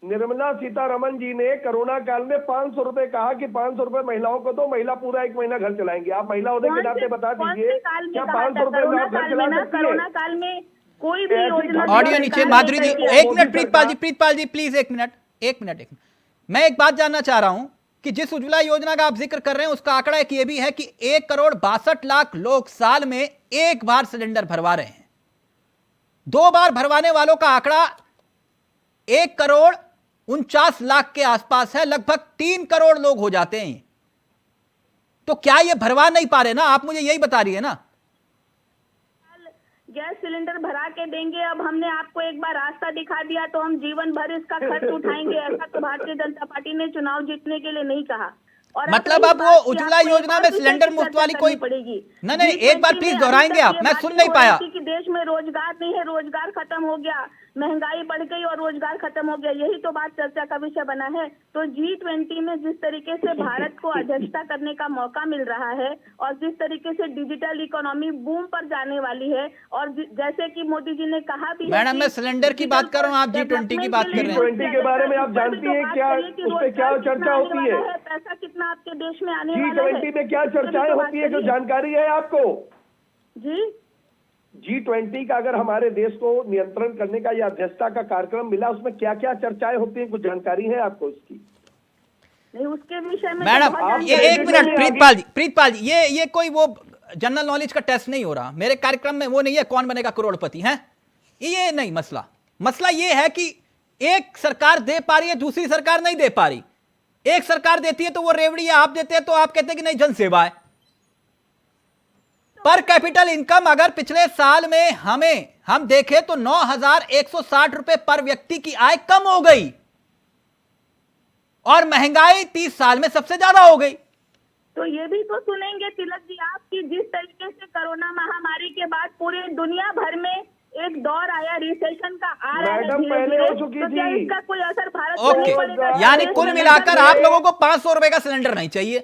निर्मला सीतारमण जी ने कोरोना काल में 500 रुपए कहा कि 500 रुपए महिलाओं को दो, महिला पूरा 1 महीना घर चलाएंगी। आप महिला होने के नाते बता दीजिए क्या 500 रुपए में आप घर चला सकती है? कोरोना काल में कोई भी योजना। ऑडियो नीचे। Madhuri ji, 1 minute. Pritpal ji please 1 minute. मैं एक बात जानना चाह रहा हूं कि जिस उज्ज्वला योजना का आप जिक्र कर रहे हैं उसका आंकड़ा एक ये भी है कि 1,62,00,000 लोग साल में एक बार सिलेंडर भरवा रहे हैं। 2 बार भरवाने वालों का आंकड़ा 1,49,00,000 के आसपास है। लगभग 3 करोड़ लोग हो जाते हैं। तो क्या ये भरवा नहीं पा रहे ना? आप मुझे यही बता रही है ना? गैस सिलेंडर भरा के देंगे, अब हमने आपको एक बार रास्ता दिखा दिया तो हम जीवन भर इसका खर्च उठाएंगे, ऐसा तो भारतीय जनता पार्टी ने चुनाव जीतने के लिए नहीं कहा। और मतलब अब वो उज्ज्वला योजना में सिलेंडर मुफ्त वाली कोई पड़ेगी? नहीं, एक बार प्लीज दोहराएंगे आप? मैं सुन नहीं पाया। कि देश में रोजगार नहीं है, रोजगार खत्म हो गया, महंगाई बढ़ गई और रोजगार खत्म हो गया, यही तो बात चर्चा का विषय बना है। तो G20 में जिस तरीके से भारत को अध्यक्षता करने का मौका मिल रहा है और जिस तरीके से डिजिटल इकोनॉमी बूम पर जाने वाली है और जैसे कि मोदी जी ने कहा भी, मैडम मैं सिलेंडर की बात कर रहा हूँ, आप G20 की बात कर रहे हैं। G20 के बारे में आप जानती हैं क्या, उस पर क्या चर्चा होती है? पैसा कितना आपके देश में आने वाला है? G20 में क्या चर्चाएं होती है, जो जानकारी है आपको? जी, G20 का अगर हमारे देश को नियंत्रण करने का या अध्यक्षता का कार्यक्रम मिला, उसमें क्या क्या चर्चाएं होती हैं, कुछ जानकारी है आपको इसकी? नहीं, उसके विषय में मैडम ये 1 मिनट। प्रीतपाल जी, ये कोई वो जनरल नॉलेज का टेस्ट नहीं हो रहा मेरे कार्यक्रम में। वो नहीं है कौन बनेगा करोड़पति है, ये नहीं मसला ये है कि एक सरकार दे पा रही है, दूसरी सरकार नहीं दे पा रही। एक सरकार देती है तो वो रेवड़ी है, आप देते हैं तो आप कहते हैं कि नहीं जनसेवा है। पर कैपिटल इनकम अगर पिछले साल में हम देखें तो 9,160 रुपए पर व्यक्ति की आय कम हो गई और महंगाई 30 साल में सबसे ज्यादा हो गई। तो ये भी तो सुनेंगे तिलक जी आप कि जिस तरीके से कोरोना महामारी के बाद पूरे दुनिया भर में एक दौर आया रिसेशन का, आ रहा है पहले हो चुकी तो क्या इसका कोई असर भारत को नहीं पड़ेगा? यानी कुल मिलाकर आप लोगों को 500 रुपए का सिलेंडर नहीं चाहिए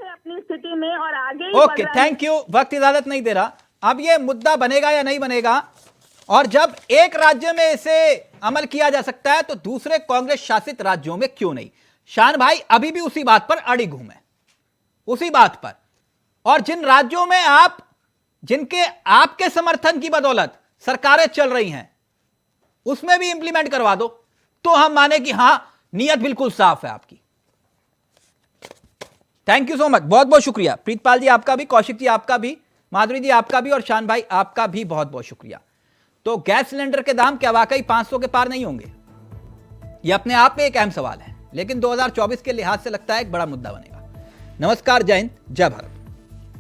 अपनी स्थिति में और आगे। Okay, thank you. वक्त इजाजत नहीं दे रहा। अब ये मुद्दा बनेगा या नहीं बनेगा, और जब एक राज्य में इसे अमल किया जा सकता है तो दूसरे कांग्रेस शासित राज्यों में क्यों नहीं? शान भाई अभी भी उसी बात पर अड़ी घूमे, उसी बात पर। और जिन राज्यों में जिनके आपके समर्थन की बदौलत सरकारें चल रही हैं उसमें भी इंप्लीमेंट करवा दो तो हम माने कि हां नीयत बिल्कुल साफ है आपकी। थैंक यू सो मच, बहुत बहुत शुक्रिया। प्रीतपाल जी आपका भी, कौशिक जी आपका भी, माधुरी जी आपका भी और शान भाई आपका भी बहुत बहुत शुक्रिया। तो गैस सिलेंडर के दाम क्या वाकई 500 के पार नहीं होंगे? यह अपने आप में एक अहम सवाल है, लेकिन 2024 के लिहाज से लगता है एक बड़ा मुद्दा बनेगा। नमस्कार, जय हिंद, जय भारत।